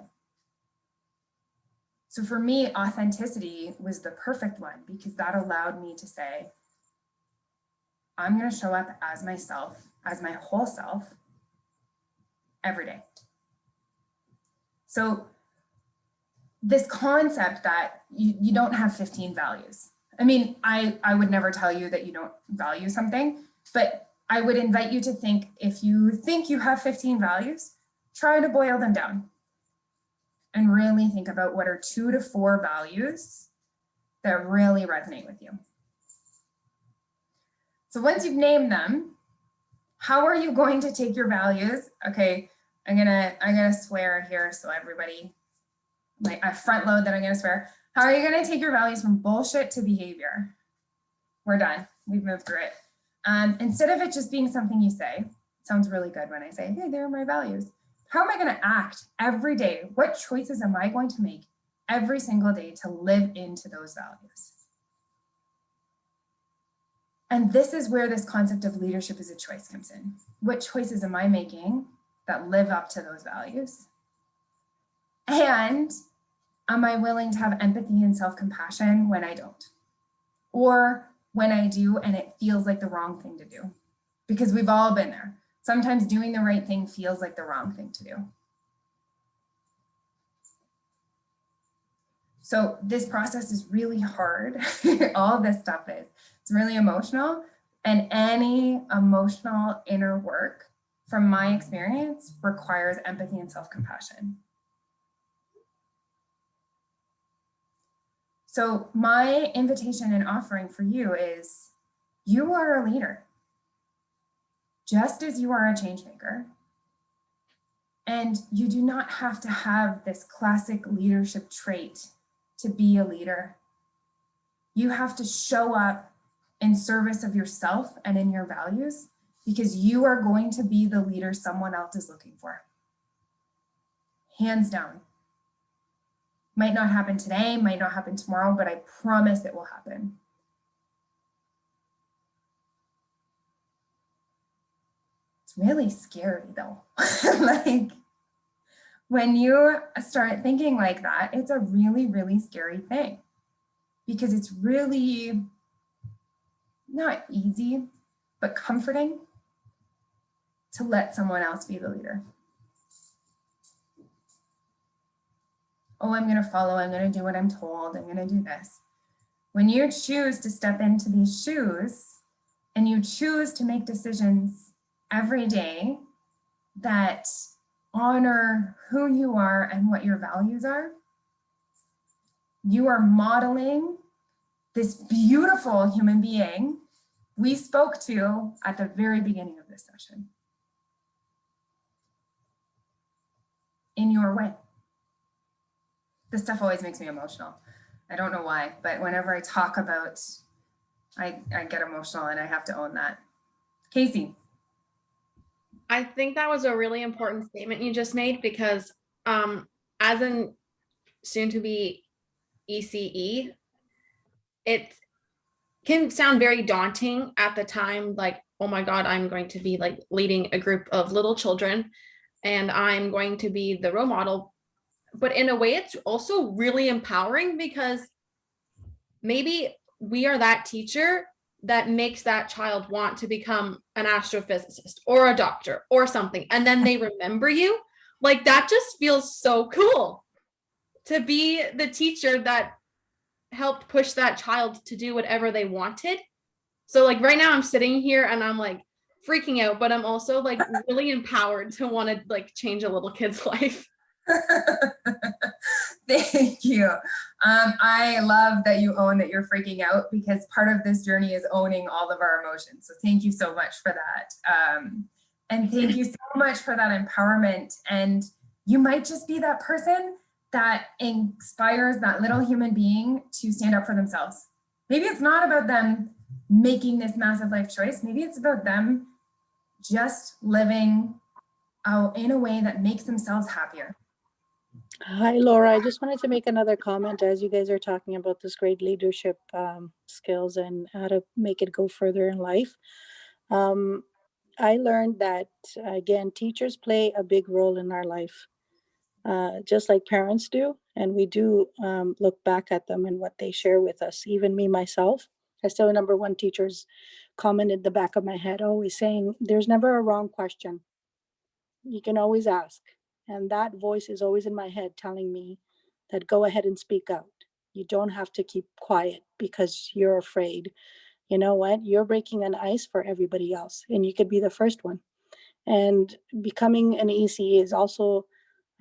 [SPEAKER 1] So for me, authenticity was the perfect one because that allowed me to say, I'm going to show up as myself, as my whole self, every day. So this concept that you don't have 15 values. I mean, I would never tell you that you don't value something, but I would invite you to think, if you think you have 15 values, try to boil them down and really think about what are 2 to 4 values that really resonate with you. So once you've named them, how are you going to take your values? Okay, I'm gonna swear here, so everybody, I front load that I'm gonna swear. How are you gonna take your values from bullshit to behavior? We're done, we've moved through it. Instead of it just being something you say, it sounds really good when I say, hey, there are my values. How am I gonna act every day? What choices am I going to make every single day to live into those values? And this is where this concept of leadership as a choice comes in. What choices am I making that live up to those values? And am I willing to have empathy and self-compassion when I don't? Or when I do and it feels like the wrong thing to do? Because we've all been there. Sometimes doing the right thing feels like the wrong thing to do. So this process is really hard. All this stuff is. It's really emotional. And any emotional inner work, from my experience, requires empathy and self-compassion. So my invitation and offering for you is, you are a leader, just as you are a change maker. And you do not have to have this classic leadership trait to be a leader. You have to show up in service of yourself and in your values, because you are going to be the leader someone else is looking for. Hands down. Might not happen today, might not happen tomorrow, but I promise it will happen. It's really scary though. Like, when you start thinking like that, it's a really, really scary thing, because it's really not easy, but comforting to let someone else be the leader. Oh, I'm gonna follow, I'm gonna do what I'm told, I'm gonna do this. When you choose to step into these shoes and you choose to make decisions every day that honor who you are and what your values are, you are modeling this beautiful human being we spoke to at the very beginning of this session in your way. This stuff always makes me emotional. I don't know why, but whenever I talk about, I get emotional and I have to own that. Casey.
[SPEAKER 8] I think that was a really important statement you just made, because as an soon to be ECE, it can sound very daunting at the time, like, oh my God, I'm going to be like leading a group of little children and I'm going to be the role model. But in a way, it's also really empowering, because maybe we are that teacher that makes that child want to become an astrophysicist or a doctor or something. And then they remember you. Like, that just feels so cool to be the teacher that helped push that child to do whatever they wanted. So like right now I'm sitting here and I'm like freaking out, but I'm also like really empowered to want to like change a little kid's life.
[SPEAKER 1] Thank you. I love that you own that you're freaking out, because part of this journey is owning all of our emotions. So thank you so much for that. And thank you so much for that empowerment. And you might just be that person that inspires that little human being to stand up for themselves. Maybe it's not about them making this massive life choice. Maybe it's about them just living out in a way that makes themselves happier.
[SPEAKER 9] Hi, Laura. I just wanted to make another comment as you guys are talking about this great leadership skills and how to make it go further in life. I learned that, again, teachers play a big role in our life, just like parents do. And we do look back at them and what they share with us. Even me, myself, I still remember one teacher's comment in the back of my head, always saying, there's never a wrong question. You can always ask. And that voice is always in my head telling me that go ahead and speak out. You don't have to keep quiet because you're afraid. You know what? You're breaking an ice for everybody else, and you could be the first one. And becoming an ECE is also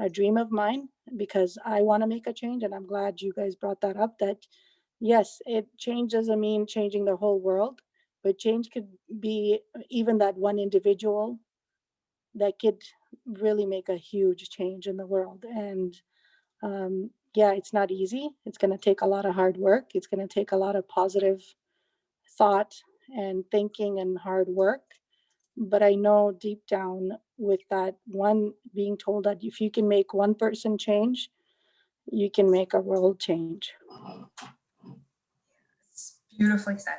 [SPEAKER 9] a dream of mine, because I want to make a change. And I'm glad you guys brought that up, that yes, change doesn't mean changing the whole world, but change could be even that one individual that could really make a huge change in the world. And yeah, it's not easy. It's going to take a lot of hard work. It's going to take a lot of positive thought and thinking and hard work. But I know deep down, with that one, being told that if you can make one person change, you can make a world change.
[SPEAKER 1] It's beautifully said.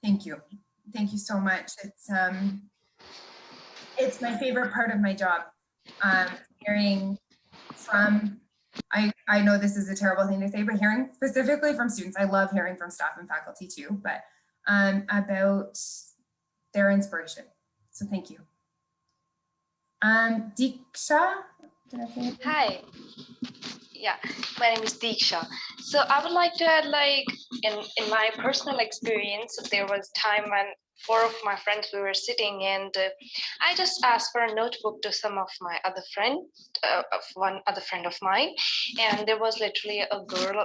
[SPEAKER 1] Thank you. Thank you so much. It's my favorite part of my job. Hearing from, I know this is a terrible thing to say, but hearing specifically from students, I love hearing from staff and faculty too, but about their inspiration. So thank you. Deeksha, did I say it?
[SPEAKER 10] Hi. Yeah, my name is Deeksha. So I would like to add, like, in my personal experience, there was time when four of my friends, we were sitting, and I just asked for a notebook to some of my other friend, one other friend of mine, and there was literally a girl,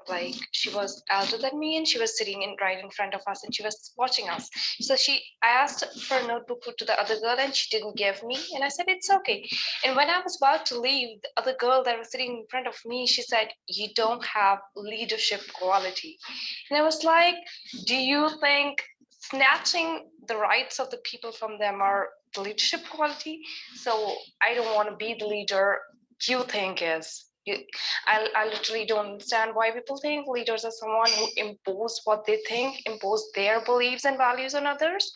[SPEAKER 10] like she was older than me, and she was sitting right in front of us, and she was watching us. So I asked for a notebook to the other girl, and she didn't give me, and I said it's okay. And when I was about to leave, the other girl that was sitting in front of me, she said, "You don't have leadership quality." And I was like, do you think snatching the rights of the people from them are the leadership quality? So I don't want to be the leader you think is. I literally don't understand why people think leaders are someone who impose what they think, impose their beliefs and values on others.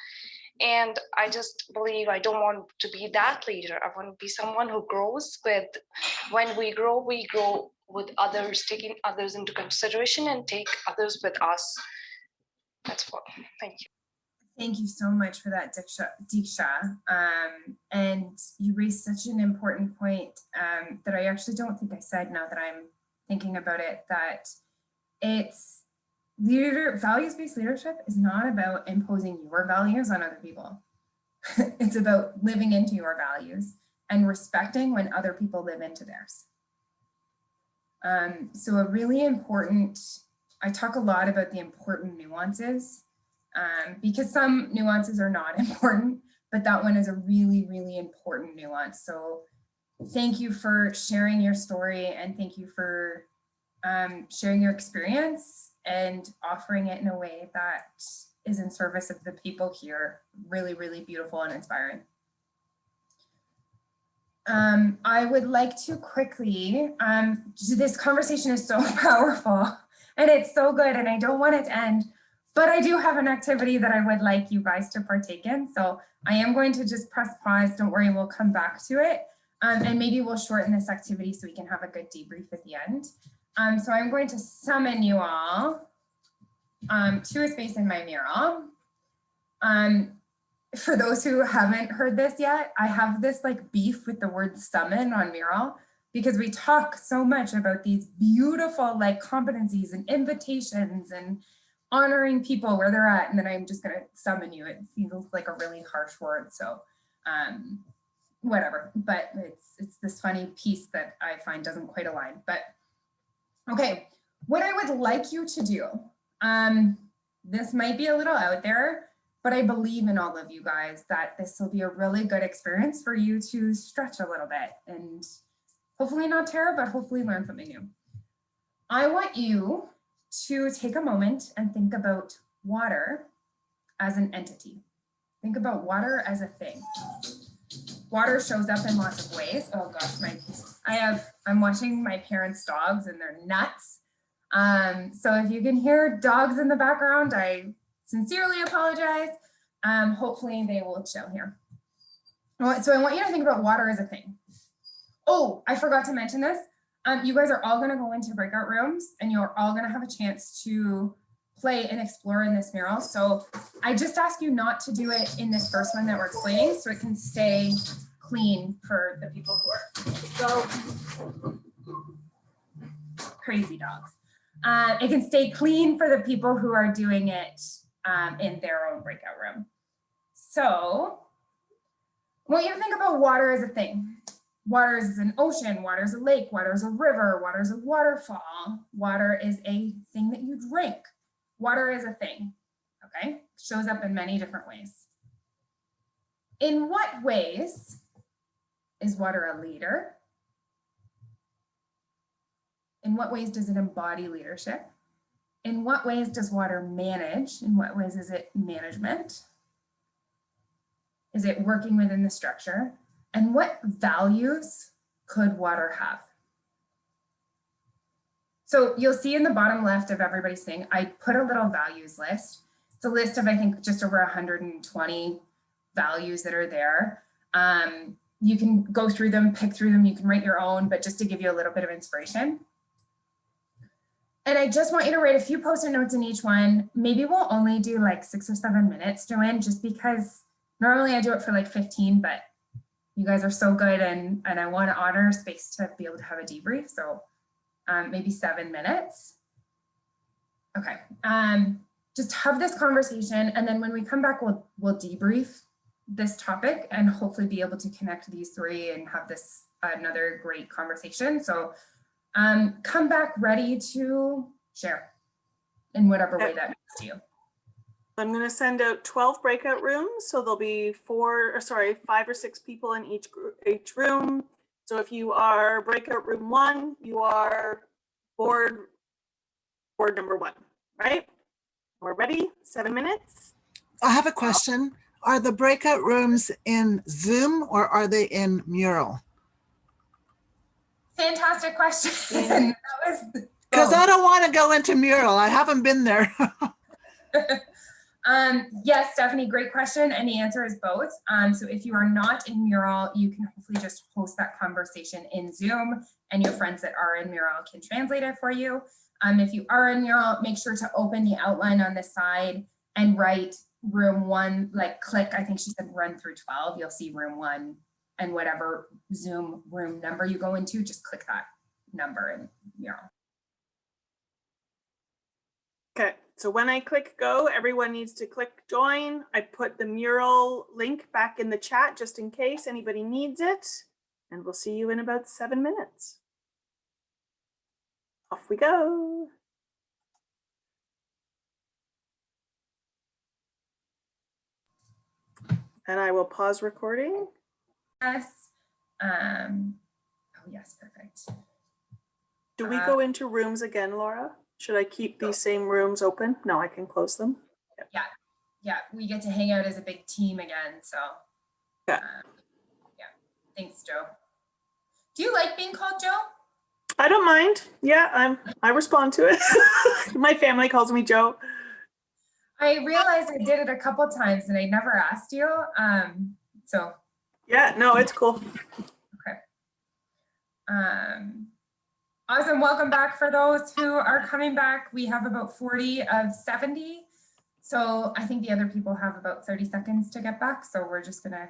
[SPEAKER 10] And I just believe I don't want to be that leader. I want to be someone who grows with, when we grow with others, taking others into consideration and take others with us. That's what, thank you.
[SPEAKER 1] Thank you so much for that, Deeksha. And you raised such an important point that I actually don't think I said, now that I'm thinking about it, that it's values-based leadership is not about imposing your values on other people. It's about living into your values and respecting when other people live into theirs. So a really important, I talk a lot about the important nuances, because some nuances are not important, but that one is a really, really important nuance. So thank you for sharing your story, and thank you for sharing your experience and offering it in a way that is in service of the people here. Really, really beautiful and inspiring. I would like to quickly, this conversation is so powerful and it's so good, and I don't want it to end, but I do have an activity that I would like you guys to partake in. So I am going to just press pause. Don't worry, we'll come back to it. And maybe we'll shorten this activity so we can have a good debrief at the end. So I'm going to summon you all to a space in my mural. For those who haven't heard this yet, I have this like beef with the word summon on mural, because we talk so much about these beautiful like competencies and invitations and honoring people where they're at, and then I'm just gonna summon you. It feels like a really harsh word, so whatever. But it's this funny piece that I find doesn't quite align. But okay, what I would like you to do, this might be a little out there, but I believe in all of you guys that this will be a really good experience for you to stretch a little bit and hopefully not tear, but hopefully learn something new. I want you to take a moment and think about water as an entity. Think about water as a thing. Water shows up in lots of ways. Oh gosh, I'm watching my parents' dogs and they're nuts. So if you can hear dogs in the background, I sincerely apologize. Hopefully they will chill here. So I want you to think about water as a thing. Oh, I forgot to mention this. You guys are all gonna go into breakout rooms and you're all gonna have a chance to play and explore in this mural. So I just ask you not to do it in this first one that we're explaining, so it can stay clean for the people who are crazy dogs. It can stay clean for the people who are doing it in their own breakout room. So I want you to think about water as a thing. Water is an ocean, water is a lake, water is a river, water is a waterfall. Water is a thing that you drink. Water is a thing, okay? Shows up in many different ways. In what ways is water a leader? In what ways does it embody leadership? In what ways does water manage? In what ways is it management? Is it working within the structure? And what values could water have? So you'll see in the bottom left of everybody's thing, I put a little values list. It's a list of, I think, just over 120 values that are there. You can go through them, pick through them, you can write your own, but just to give you a little bit of inspiration. And I just want you to write a few post-it notes in each one. Maybe we'll only do like 6 or 7 minutes, Joanne, just because normally I do it for like 15, but you guys are so good and I want to honor space to be able to have a debrief. So maybe 7 minutes. Okay. Just have this conversation, and then when we come back, we'll debrief this topic and hopefully be able to connect these three and have this another great conversation. So come back ready to share in whatever way that makes to you.
[SPEAKER 2] I'm going to send out 12 breakout rooms. So there'll be 5 or 6 people in each room. So if you are breakout room 1, you are board number 1, right? We're ready, 7 minutes.
[SPEAKER 11] I have a question. Are the breakout rooms in Zoom or are they in Mural?
[SPEAKER 1] Fantastic question.
[SPEAKER 11] Because I don't want to go into Mural. I haven't been there.
[SPEAKER 1] Yes, Stephanie, great question. And the answer is both. So if you are not in Mural, you can hopefully just host that conversation in Zoom, and your friends that are in Mural can translate it for you. If you are in Mural, make sure to open the outline on the side and write room 1, like click, I think she said run through 12. You'll see room 1, and whatever Zoom room number you go into, just click that number in Mural.
[SPEAKER 2] Okay, so when I click go, everyone needs to click join. I put the Mural link back in the chat just in case anybody needs it. And we'll see you in about 7 minutes. Off we go. And I will pause recording.
[SPEAKER 1] Yes. Oh yes, perfect.
[SPEAKER 2] Do we go into rooms again, Laura? Should I keep these same rooms open? No, I can close them.
[SPEAKER 1] Yeah. Yeah, we get to hang out as a big team again. So
[SPEAKER 2] yeah.
[SPEAKER 1] Yeah. Thanks, Joe. Do you like being called Joe?
[SPEAKER 2] I don't mind. Yeah, I respond to it. My family calls me Joe.
[SPEAKER 1] I realized I did it a couple times and I never asked you. So
[SPEAKER 2] yeah, no, it's cool.
[SPEAKER 1] Okay. Awesome. Welcome back for those who are coming back. We have about 40 of 70. So I think the other people have about 30 seconds to get back. So we're just gonna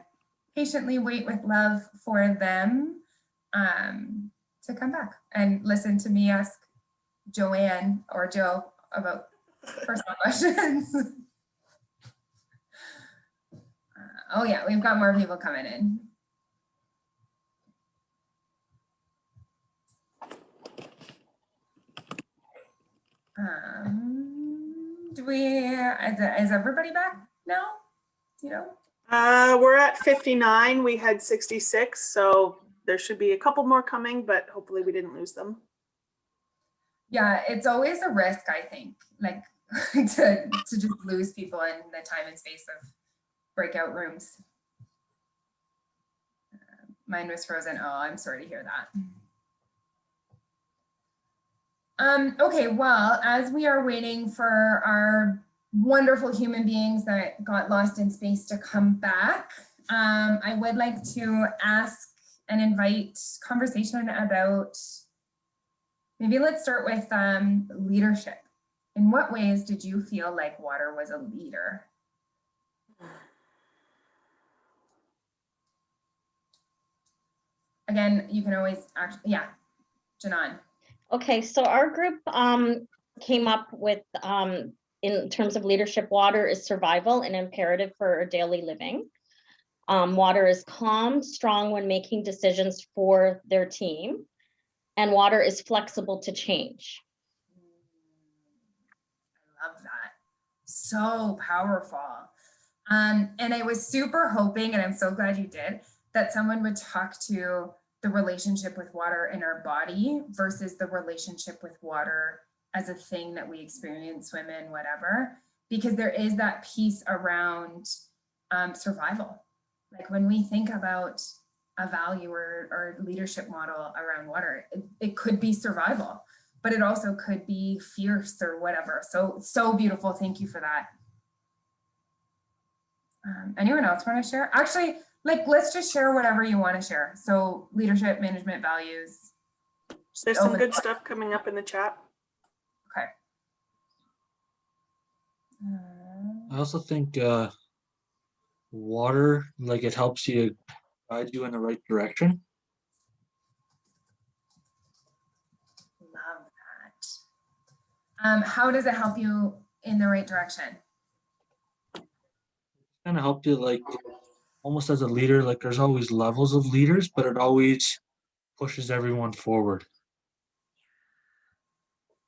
[SPEAKER 1] patiently wait with love for them to come back and listen to me ask Joanne or Joe about personal questions. Oh yeah, we've got more people coming in. Is everybody back now? Do you know?
[SPEAKER 2] We're at 59. We had 66, so there should be a couple more coming, but hopefully we didn't lose them.
[SPEAKER 1] Yeah, it's always a risk, I think, like to just lose people in the time and space of breakout rooms. Mine was frozen. Oh, I'm sorry to hear that. Okay, well, as we are waiting for our wonderful human beings that got lost in space to come back, I would like to ask and invite conversation about, maybe let's start with leadership. In what ways did you feel like water was a leader? Again, you can always actually, yeah, Janan.
[SPEAKER 6] Okay, so our group came up with, in terms of leadership, water is survival and imperative for our daily living. Water is calm, strong when making decisions for their team, and water is flexible to change.
[SPEAKER 1] I love that. So powerful. And I was super hoping, and I'm so glad you did, that someone would talk to the relationship with water in our body versus the relationship with water as a thing that we experience, swim in, whatever, because there is that piece around survival. Like when we think about a value or leadership model around water, it could be survival, but it also could be fierce or whatever. So beautiful. Thank you for that. Anyone else want to share? Actually, like, let's just share whatever you want to share. So leadership, management, values.
[SPEAKER 2] There's some
[SPEAKER 1] Open.
[SPEAKER 2] good stuff coming up in the chat.
[SPEAKER 1] Okay.
[SPEAKER 12] I also think water, like it helps you guide you in the right direction.
[SPEAKER 1] Love that. How does it help you in the right direction?
[SPEAKER 12] Kind of help you like almost as a leader, like there's always levels of leaders, but it always pushes everyone forward.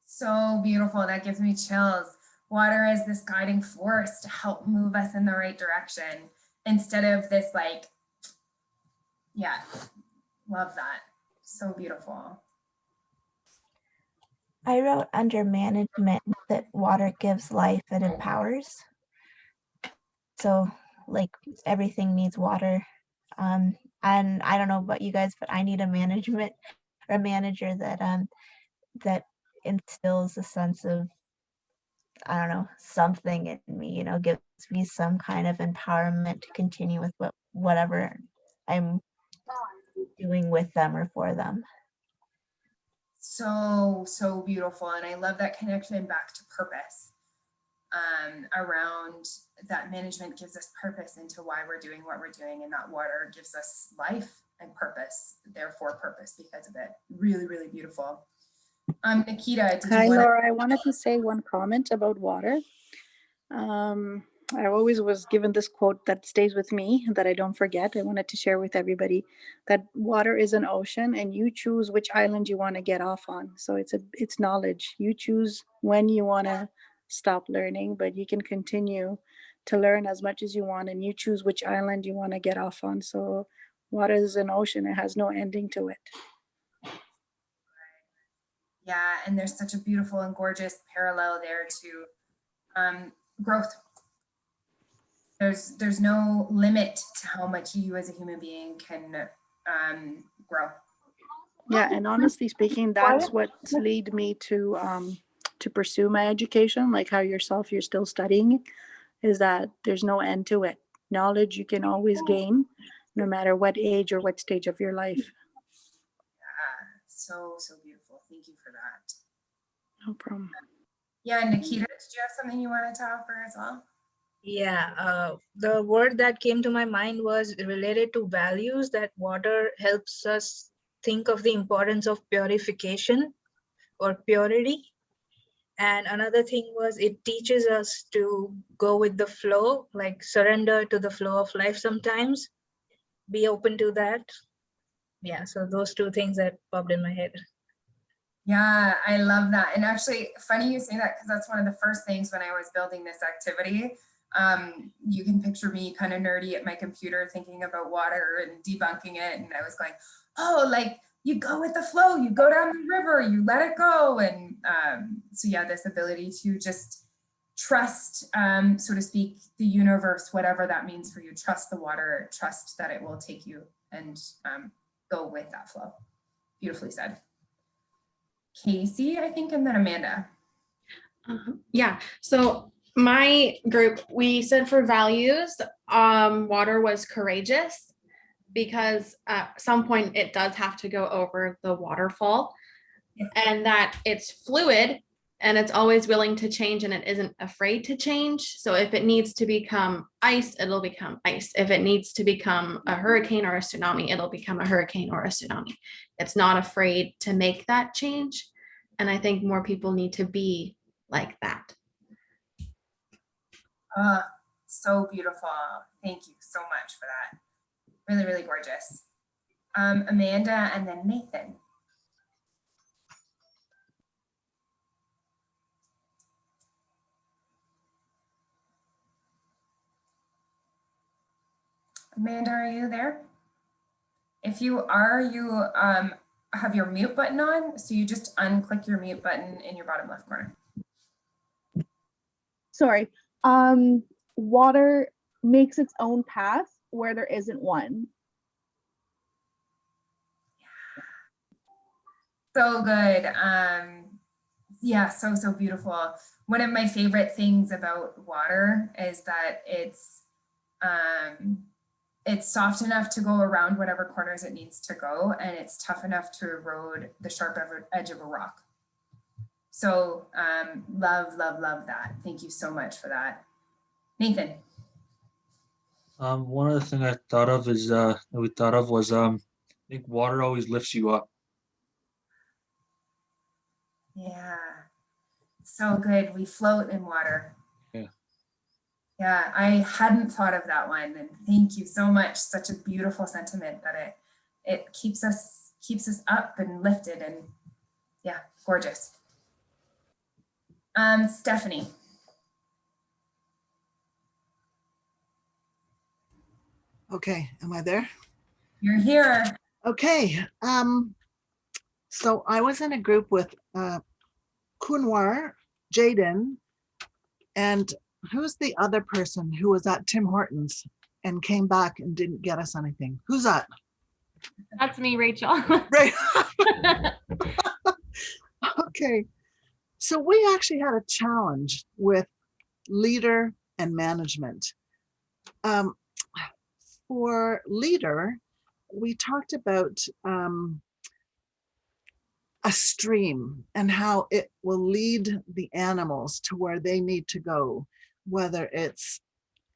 [SPEAKER 1] So beautiful. That gives me chills. Water is this guiding force to help move us in the right direction instead of this, like, yeah, love that. So beautiful.
[SPEAKER 13] I wrote under management that water gives life and empowers. So like everything needs water. And I don't know about you guys, but I need a management or a manager that instills a sense of, I don't know, something in me, you know, gives me some kind of empowerment to continue with whatever I'm doing with them or for them.
[SPEAKER 1] So beautiful. And I love that connection back to purpose. Around that management gives us purpose into why we're doing what we're doing, and that water gives us life and purpose, therefore purpose because of it. Really, really beautiful. Nikita, did
[SPEAKER 9] Hi,
[SPEAKER 1] you want
[SPEAKER 9] Laura. I wanted to say one comment about water. I always was given this quote that stays with me that I don't forget. I wanted to share with everybody that water is an ocean and you choose which island you want to get off on. So it's knowledge. You choose when you want to stop learning, but you can continue to learn as much as you want, and you choose which island you want to get off on. So water is an ocean. It has no ending to it.
[SPEAKER 1] Yeah, and there's such a beautiful and gorgeous parallel there to growth. There's no limit to how much you as a human being can grow.
[SPEAKER 9] Yeah, and honestly speaking, that's what led me to pursue my education, like how yourself, you're still studying, is that there's no end to it. Knowledge you can always gain, no matter what age or what stage of your life.
[SPEAKER 1] Yeah, so beautiful. Thank you for that.
[SPEAKER 9] No problem.
[SPEAKER 1] Yeah, Nikita, did you have something you wanted to offer as well?
[SPEAKER 7] Yeah, the word that came to my mind was related to values, that water helps us think of the importance of purification or purity. And another thing was it teaches us to go with the flow, like surrender to the flow of life sometimes, be open to that. Yeah, so those two things that popped in my head.
[SPEAKER 1] Yeah, I love that. And actually, funny you say that, because that's one of the first things when I was building this activity. You can picture me kind of nerdy at my computer thinking about water and debunking it. And I was going, oh, like you go with the flow, you go down the river, you let it go. And so yeah, this ability to just trust, so to speak, the universe, whatever that means for you, trust the water, trust that it will take you and go with that flow. Beautifully said. Casey, I think, and then Amanda.
[SPEAKER 8] Yeah, so my group, we said for values, water was courageous, because at some point it does have to go over the waterfall, and that it's fluid and it's always willing to change and it isn't afraid to change. So if it needs to become ice, it'll become ice. If it needs to become a hurricane or a tsunami, it'll become a hurricane or a tsunami. It's not afraid to make that change. And I think more people need to be like that.
[SPEAKER 1] So beautiful. Thank you so much for that. Really, really gorgeous. Amanda and then Nathan. Amanda, are you there? If you are, you have your mute button on, so you just unclick your mute button in your bottom left corner.
[SPEAKER 14] Sorry. Water makes its own path where there isn't one.
[SPEAKER 1] So good. Yeah, so beautiful. One of my favorite things about water is that it's It's soft enough to go around whatever corners it needs to go, and it's tough enough to erode the sharp edge of a rock. So love, love, love that. Thank you so much for that. Nathan.
[SPEAKER 12] One of the things I thought of is that we thought of was I think water always lifts you up.
[SPEAKER 1] Yeah, so good. We float in water.
[SPEAKER 12] Yeah.
[SPEAKER 1] Yeah, I hadn't thought of that one, and thank you so much. Such a beautiful sentiment that it keeps us up and lifted, and yeah, gorgeous. Stephanie.
[SPEAKER 11] Okay, am I there?
[SPEAKER 1] You're here.
[SPEAKER 11] Okay, so I was in a group with Kunwar, Jaden, and who's the other person who was at Tim Hortons and came back and didn't get us anything? Who's that?
[SPEAKER 3] That's me, Rachel.
[SPEAKER 11] Right. Okay, so we actually had a challenge with leader and management. For leader, we talked about a stream and how it will lead the animals to where they need to go, whether it's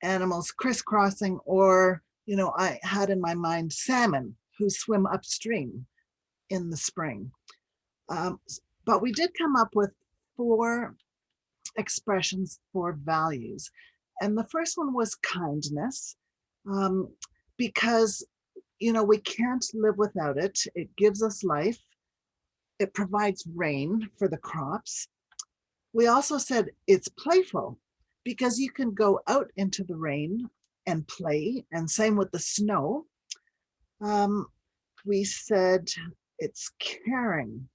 [SPEAKER 11] animals crisscrossing or, you know, I had in my mind salmon who swim upstream in the spring. But we did come up with 4 expressions for values. And the first one was kindness, because, you know, we can't live without it. It gives us life. It provides rain for the crops. We also said it's playful because you can go out into the rain and play, and same with the snow. We said it's caring.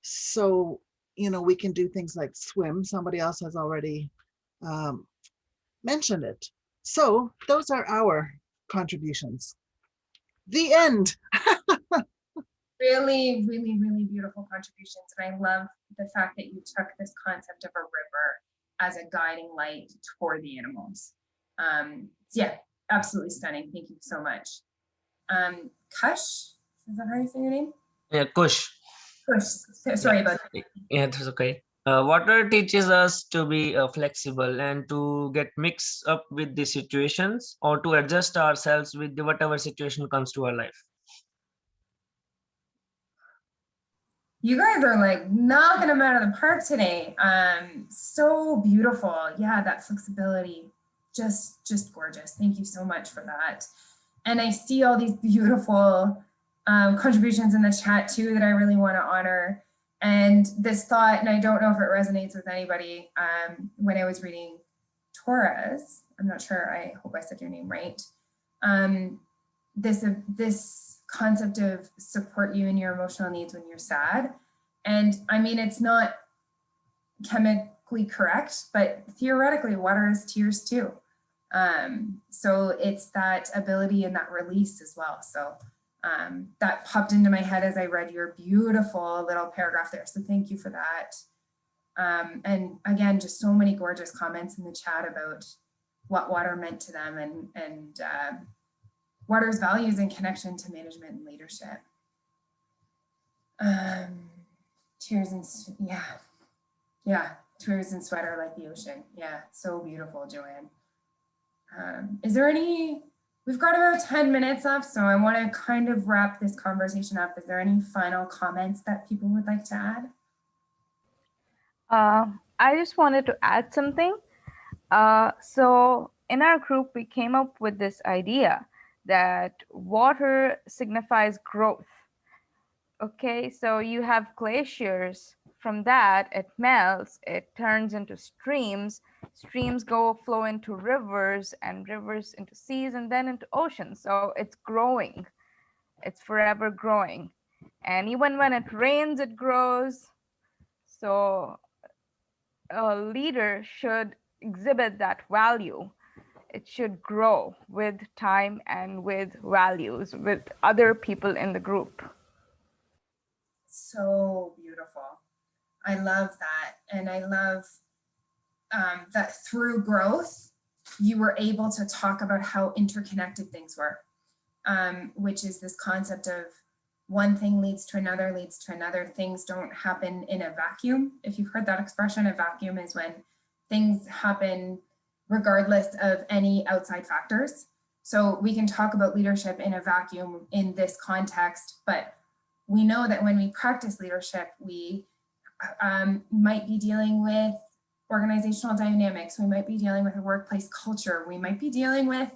[SPEAKER 11] So, you know, we can do things like swim. Somebody else has already mentioned it. So those are our contributions. The end.
[SPEAKER 1] Really, really, really beautiful contributions. And I love the fact that you took this concept of a river as a guiding light toward the animals. Yeah, absolutely stunning. Thank you so much. Kush, is that how you say your name?
[SPEAKER 15] Yeah, Kush.
[SPEAKER 1] Kush, sorry about that.
[SPEAKER 15] Yeah, that's okay. Water teaches us to be flexible and to get mixed up with the situations, or to adjust ourselves with whatever situation comes to our life.
[SPEAKER 1] You guys are like knocking them out of the park today. So beautiful. Yeah, that flexibility, just gorgeous. Thank you so much for that. And I see all these beautiful contributions in the chat too that I really want to honor. And this thought, and I don't know if it resonates with anybody, when I was reading Torres, I'm not sure, I hope I said your name right. This concept of support you in your emotional needs when you're sad. And I mean, it's not chemically correct, but theoretically water is tears too. So it's that ability and that release as well. So that popped into my head as I read your beautiful little paragraph there. So thank you for that. And again, just so many gorgeous comments in the chat about what water meant to them and water's values in connection to management and leadership. Tears and tears and sweat are like the ocean. Yeah, so beautiful, Joanne. Is there any, we've got about 10 minutes left, so I want to kind of wrap this conversation up. Is there any final comments that people would like to add?
[SPEAKER 16] I just wanted to add something. So in our group, we came up with this idea that water signifies growth. Okay, so you have glaciers. From that, it melts, it turns into streams. Streams flow into rivers, and rivers into seas, and then into oceans. So it's growing. It's forever growing. And even when it rains, it grows. So a leader should exhibit that value. It should grow with time and with values, with other people in the group.
[SPEAKER 1] So beautiful. I love that. And I love that through growth, you were able to talk about how interconnected things were, which is this concept of one thing leads to another, leads to another. Things don't happen in a vacuum. If you've heard that expression, a vacuum is when things happen regardless of any outside factors. So we can talk about leadership in a vacuum in this context, but we know that when we practice leadership, we might be dealing with organizational dynamics. We might be dealing with a workplace culture. We might be dealing with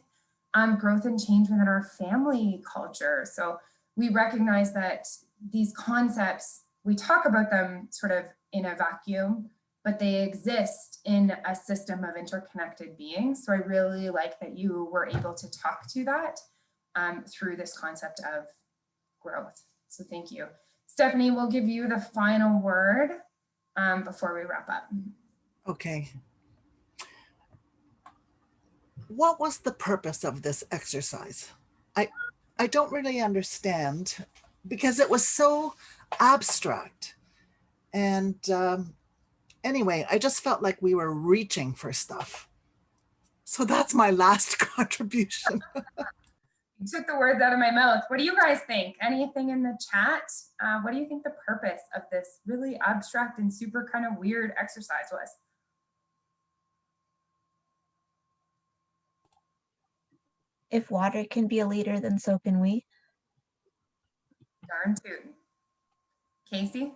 [SPEAKER 1] growth and change within our family culture. So we recognize that these concepts, we talk about them sort of in a vacuum, but they exist in a system of interconnected beings. So I really like that you were able to talk to that through this concept of growth. So thank you. Stephanie, we'll give you the final word before we wrap up.
[SPEAKER 11] Okay. What was the purpose of this exercise? I don't really understand because it was so abstract. And anyway, I just felt like we were reaching for stuff. So that's my last contribution.
[SPEAKER 1] You took the words out of my mouth. What do you guys think? Anything in the chat? What do you think the purpose of this really abstract and super kind of weird exercise was?
[SPEAKER 13] If water can be a leader, then so can we.
[SPEAKER 1] Darn tootin'. Casey?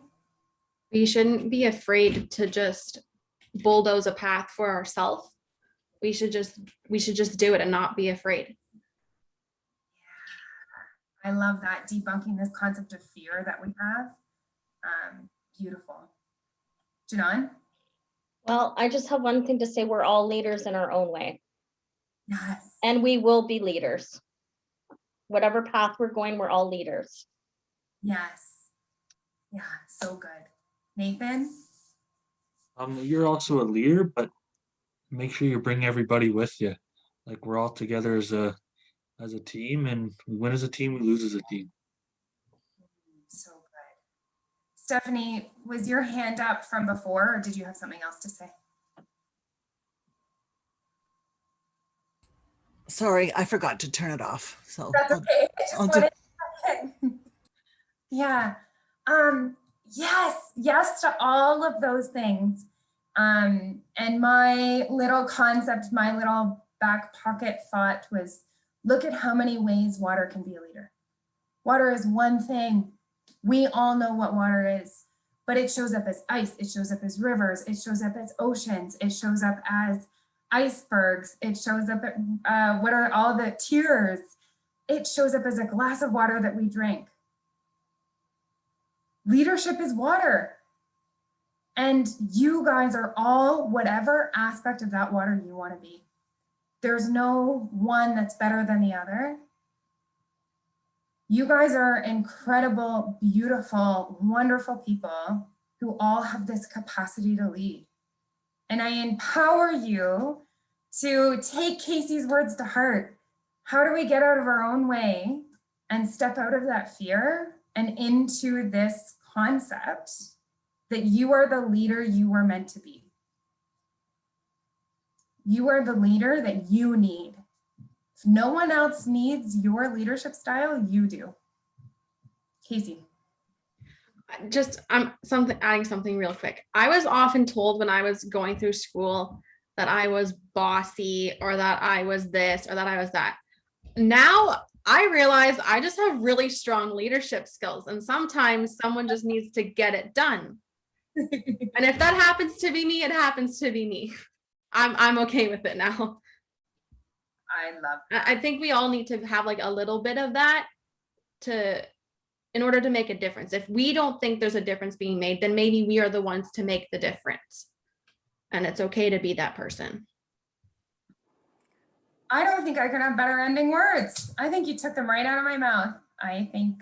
[SPEAKER 8] We shouldn't be afraid to just bulldoze a path for ourselves. We should just do it and not be afraid.
[SPEAKER 1] I love that, debunking this concept of fear that we have. Beautiful. Janan?
[SPEAKER 6] Well, I just have one thing to say. We're all leaders in our own way.
[SPEAKER 1] Yes.
[SPEAKER 6] And we will be leaders. Whatever path we're going, we're all leaders.
[SPEAKER 1] Yes. Yeah, so good. Nathan?
[SPEAKER 12] You're also a leader, but make sure you bring everybody with you. Like we're all together as a team, and we win as a team, we lose as a team.
[SPEAKER 1] So good. Stephanie, was your hand up from before, or did you have something else to say?
[SPEAKER 11] Sorry, I forgot to turn it off. So
[SPEAKER 1] that's okay. I just wanted to yeah. Yes to all of those things. And my little concept, my little back pocket thought was, look at how many ways water can be a leader. Water is one thing. We all know what water is, but it shows up as ice. It shows up as rivers. It shows up as oceans. It shows up as icebergs. It shows up at what are all the tears. It shows up as a glass of water that we drink. Leadership is water. And you guys are all whatever aspect of that water you want to be. There's no one that's better than the other. You guys are incredible, beautiful, wonderful people who all have this capacity to lead. And I empower you to take Casey's words to heart. How do we get out of our own way and step out of that fear and into this concept that you are the leader you were meant to be? You are the leader that you need. If no one else needs your leadership style, you do. Casey.
[SPEAKER 8] I'm adding something real quick. I was often told when I was going through school that I was bossy or that I was this or that I was that. Now I realize I just have really strong leadership skills, and sometimes someone just needs to get it done. And if that happens to be me, it happens to be me. I'm okay with it now.
[SPEAKER 1] I love that.
[SPEAKER 8] I think we all need to have like a little bit of that in order to make a difference. If we don't think there's a difference being made, then maybe we are the ones to make the difference. And it's okay to be that person.
[SPEAKER 1] I don't think I could have better ending words. I think you took them right out of my mouth. I think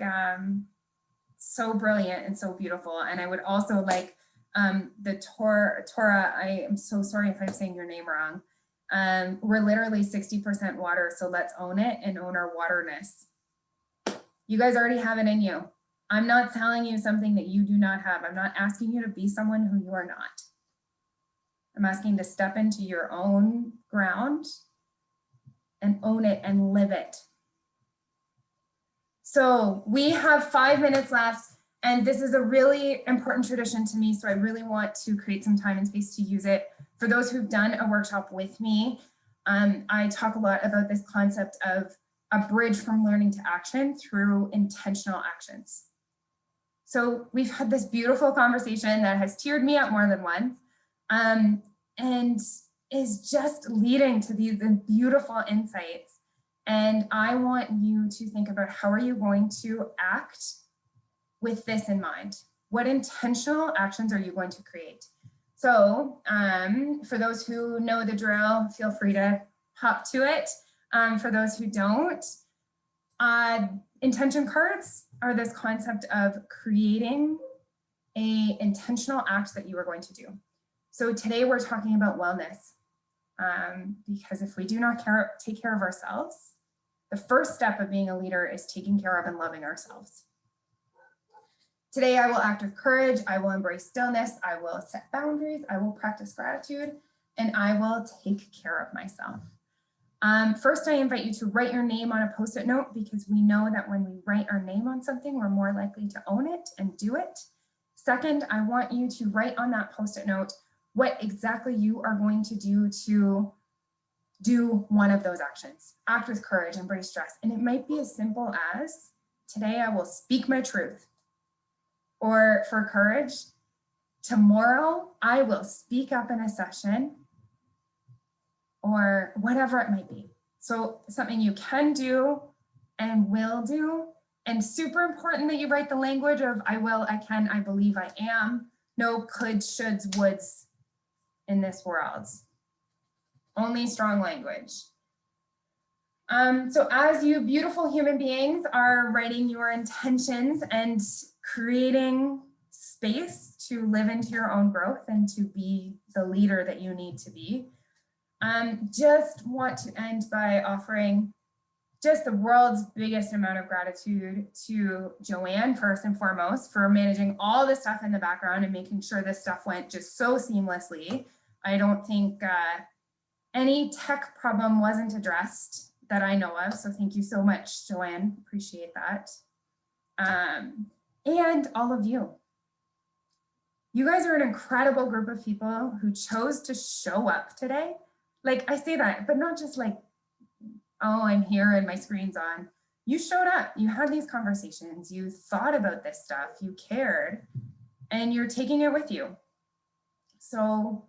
[SPEAKER 1] so brilliant and so beautiful. And I would also like the Torah, I am so sorry if I'm saying your name wrong. We're literally 60% water, so let's own it and own our waterness. You guys already have it in you. I'm not telling you something that you do not have. I'm not asking you to be someone who you are not. I'm asking to step into your own ground and own it and live it. So we have 5 minutes left, and this is a really important tradition to me. So I really want to create some time and space to use it. For those who've done a workshop with me, I talk a lot about this concept of a bridge from learning to action through intentional actions. So we've had this beautiful conversation that has teared me up more than once, and is just leading to these beautiful insights. And I want you to think about, how are you going to act with this in mind? What intentional actions are you going to create? So for those who know the drill, feel free to hop to it. For those who don't, intention cards are this concept of creating an intentional act that you are going to do. So today we're talking about wellness, because if we do not take care of ourselves, the first step of being a leader is taking care of and loving ourselves. Today I will act with courage, I will embrace stillness, I will set boundaries, I will practice gratitude, and I will take care of myself. First, I invite you to write your name on a Post-it note, because we know that when we write our name on something, we're more likely to own it and do it. Second, I want you to write on that Post-it note what exactly you are going to do one of those actions. Act with courage, embrace stress. And it might be as simple as, today I will speak my truth. Or for courage, tomorrow I will speak up in a session, or whatever it might be. So something you can do and will do. And super important that you write the language of I will, I can, I believe, I am. No coulds, shoulds, woulds in this world. Only strong language. So as you beautiful human beings are writing your intentions and creating space to live into your own growth and to be the leader that you need to be, just want to end by offering just the world's biggest amount of gratitude to Joanne, first and foremost, for managing all the stuff in the background and making sure this stuff went just so seamlessly. I don't think any tech problem wasn't addressed that I know of. So thank you so much, Joanne. Appreciate that. And all of you. You guys are an incredible group of people who chose to show up today. Like, I say that, but not just like, oh, I'm here and my screen's on. You showed up, you had these conversations, you thought about this stuff, you cared, and you're taking it with you. So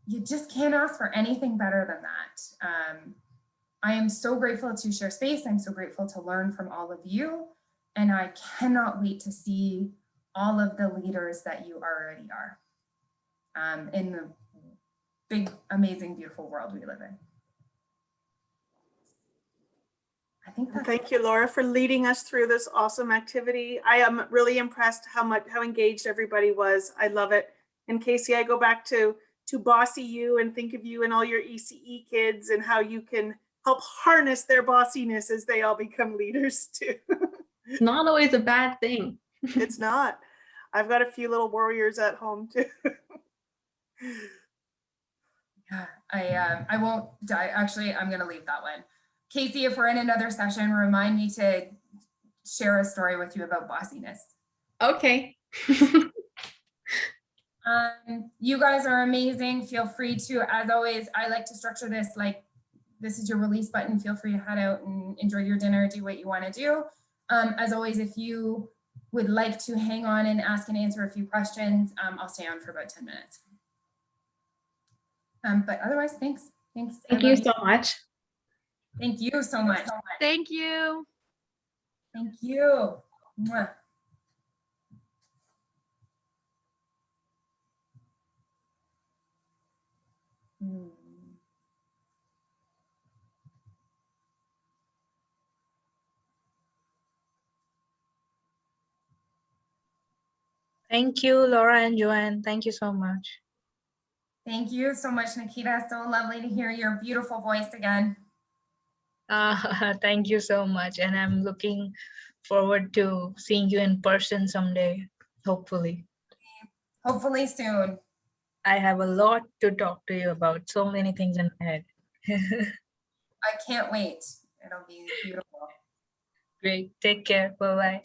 [SPEAKER 1] you just can't ask for anything better than that. I am so grateful to share space. I'm so grateful to learn from all of you. And I cannot wait to see all of the leaders that you already are in the big, amazing, beautiful world we live in. I think that's
[SPEAKER 2] Thank you, Laura, for leading us through this awesome activity. I am really impressed how engaged everybody was. I love it. And Casey, I go back to bossy you and think of you and all your ECE kids and how you can help harness their bossiness as they all become leaders too.
[SPEAKER 8] It's not always a bad thing.
[SPEAKER 2] It's not. I've got a few little warriors at home too.
[SPEAKER 1] Yeah, I won't die. Actually, I'm going to leave that one. Casey, if we're in another session, remind me to share a story with you about bossiness.
[SPEAKER 8] Okay.
[SPEAKER 1] You guys are amazing. Feel free to, as always, I like to structure this like, this is your release button. Feel free to head out and enjoy your dinner, do what you want to do. As always, if you would like to hang on and ask and answer a few questions, I'll stay on for about 10 minutes. But otherwise, thanks. Thanks.
[SPEAKER 8] Thank you so much.
[SPEAKER 1] Thank you so much.
[SPEAKER 5] Thank you.
[SPEAKER 1] Thank you. Mwah.
[SPEAKER 7] Thank you, Laura and Joanne. Thank you so much.
[SPEAKER 1] Thank you so much, Nikita. So lovely to hear your beautiful voice again.
[SPEAKER 7] Thank you so much. And I'm looking forward to seeing you in person someday, hopefully.
[SPEAKER 1] Hopefully soon.
[SPEAKER 7] I have a lot to talk to you about. So many things in my head.
[SPEAKER 1] I can't wait. It'll be beautiful.
[SPEAKER 7] Great. Take care. Bye-bye.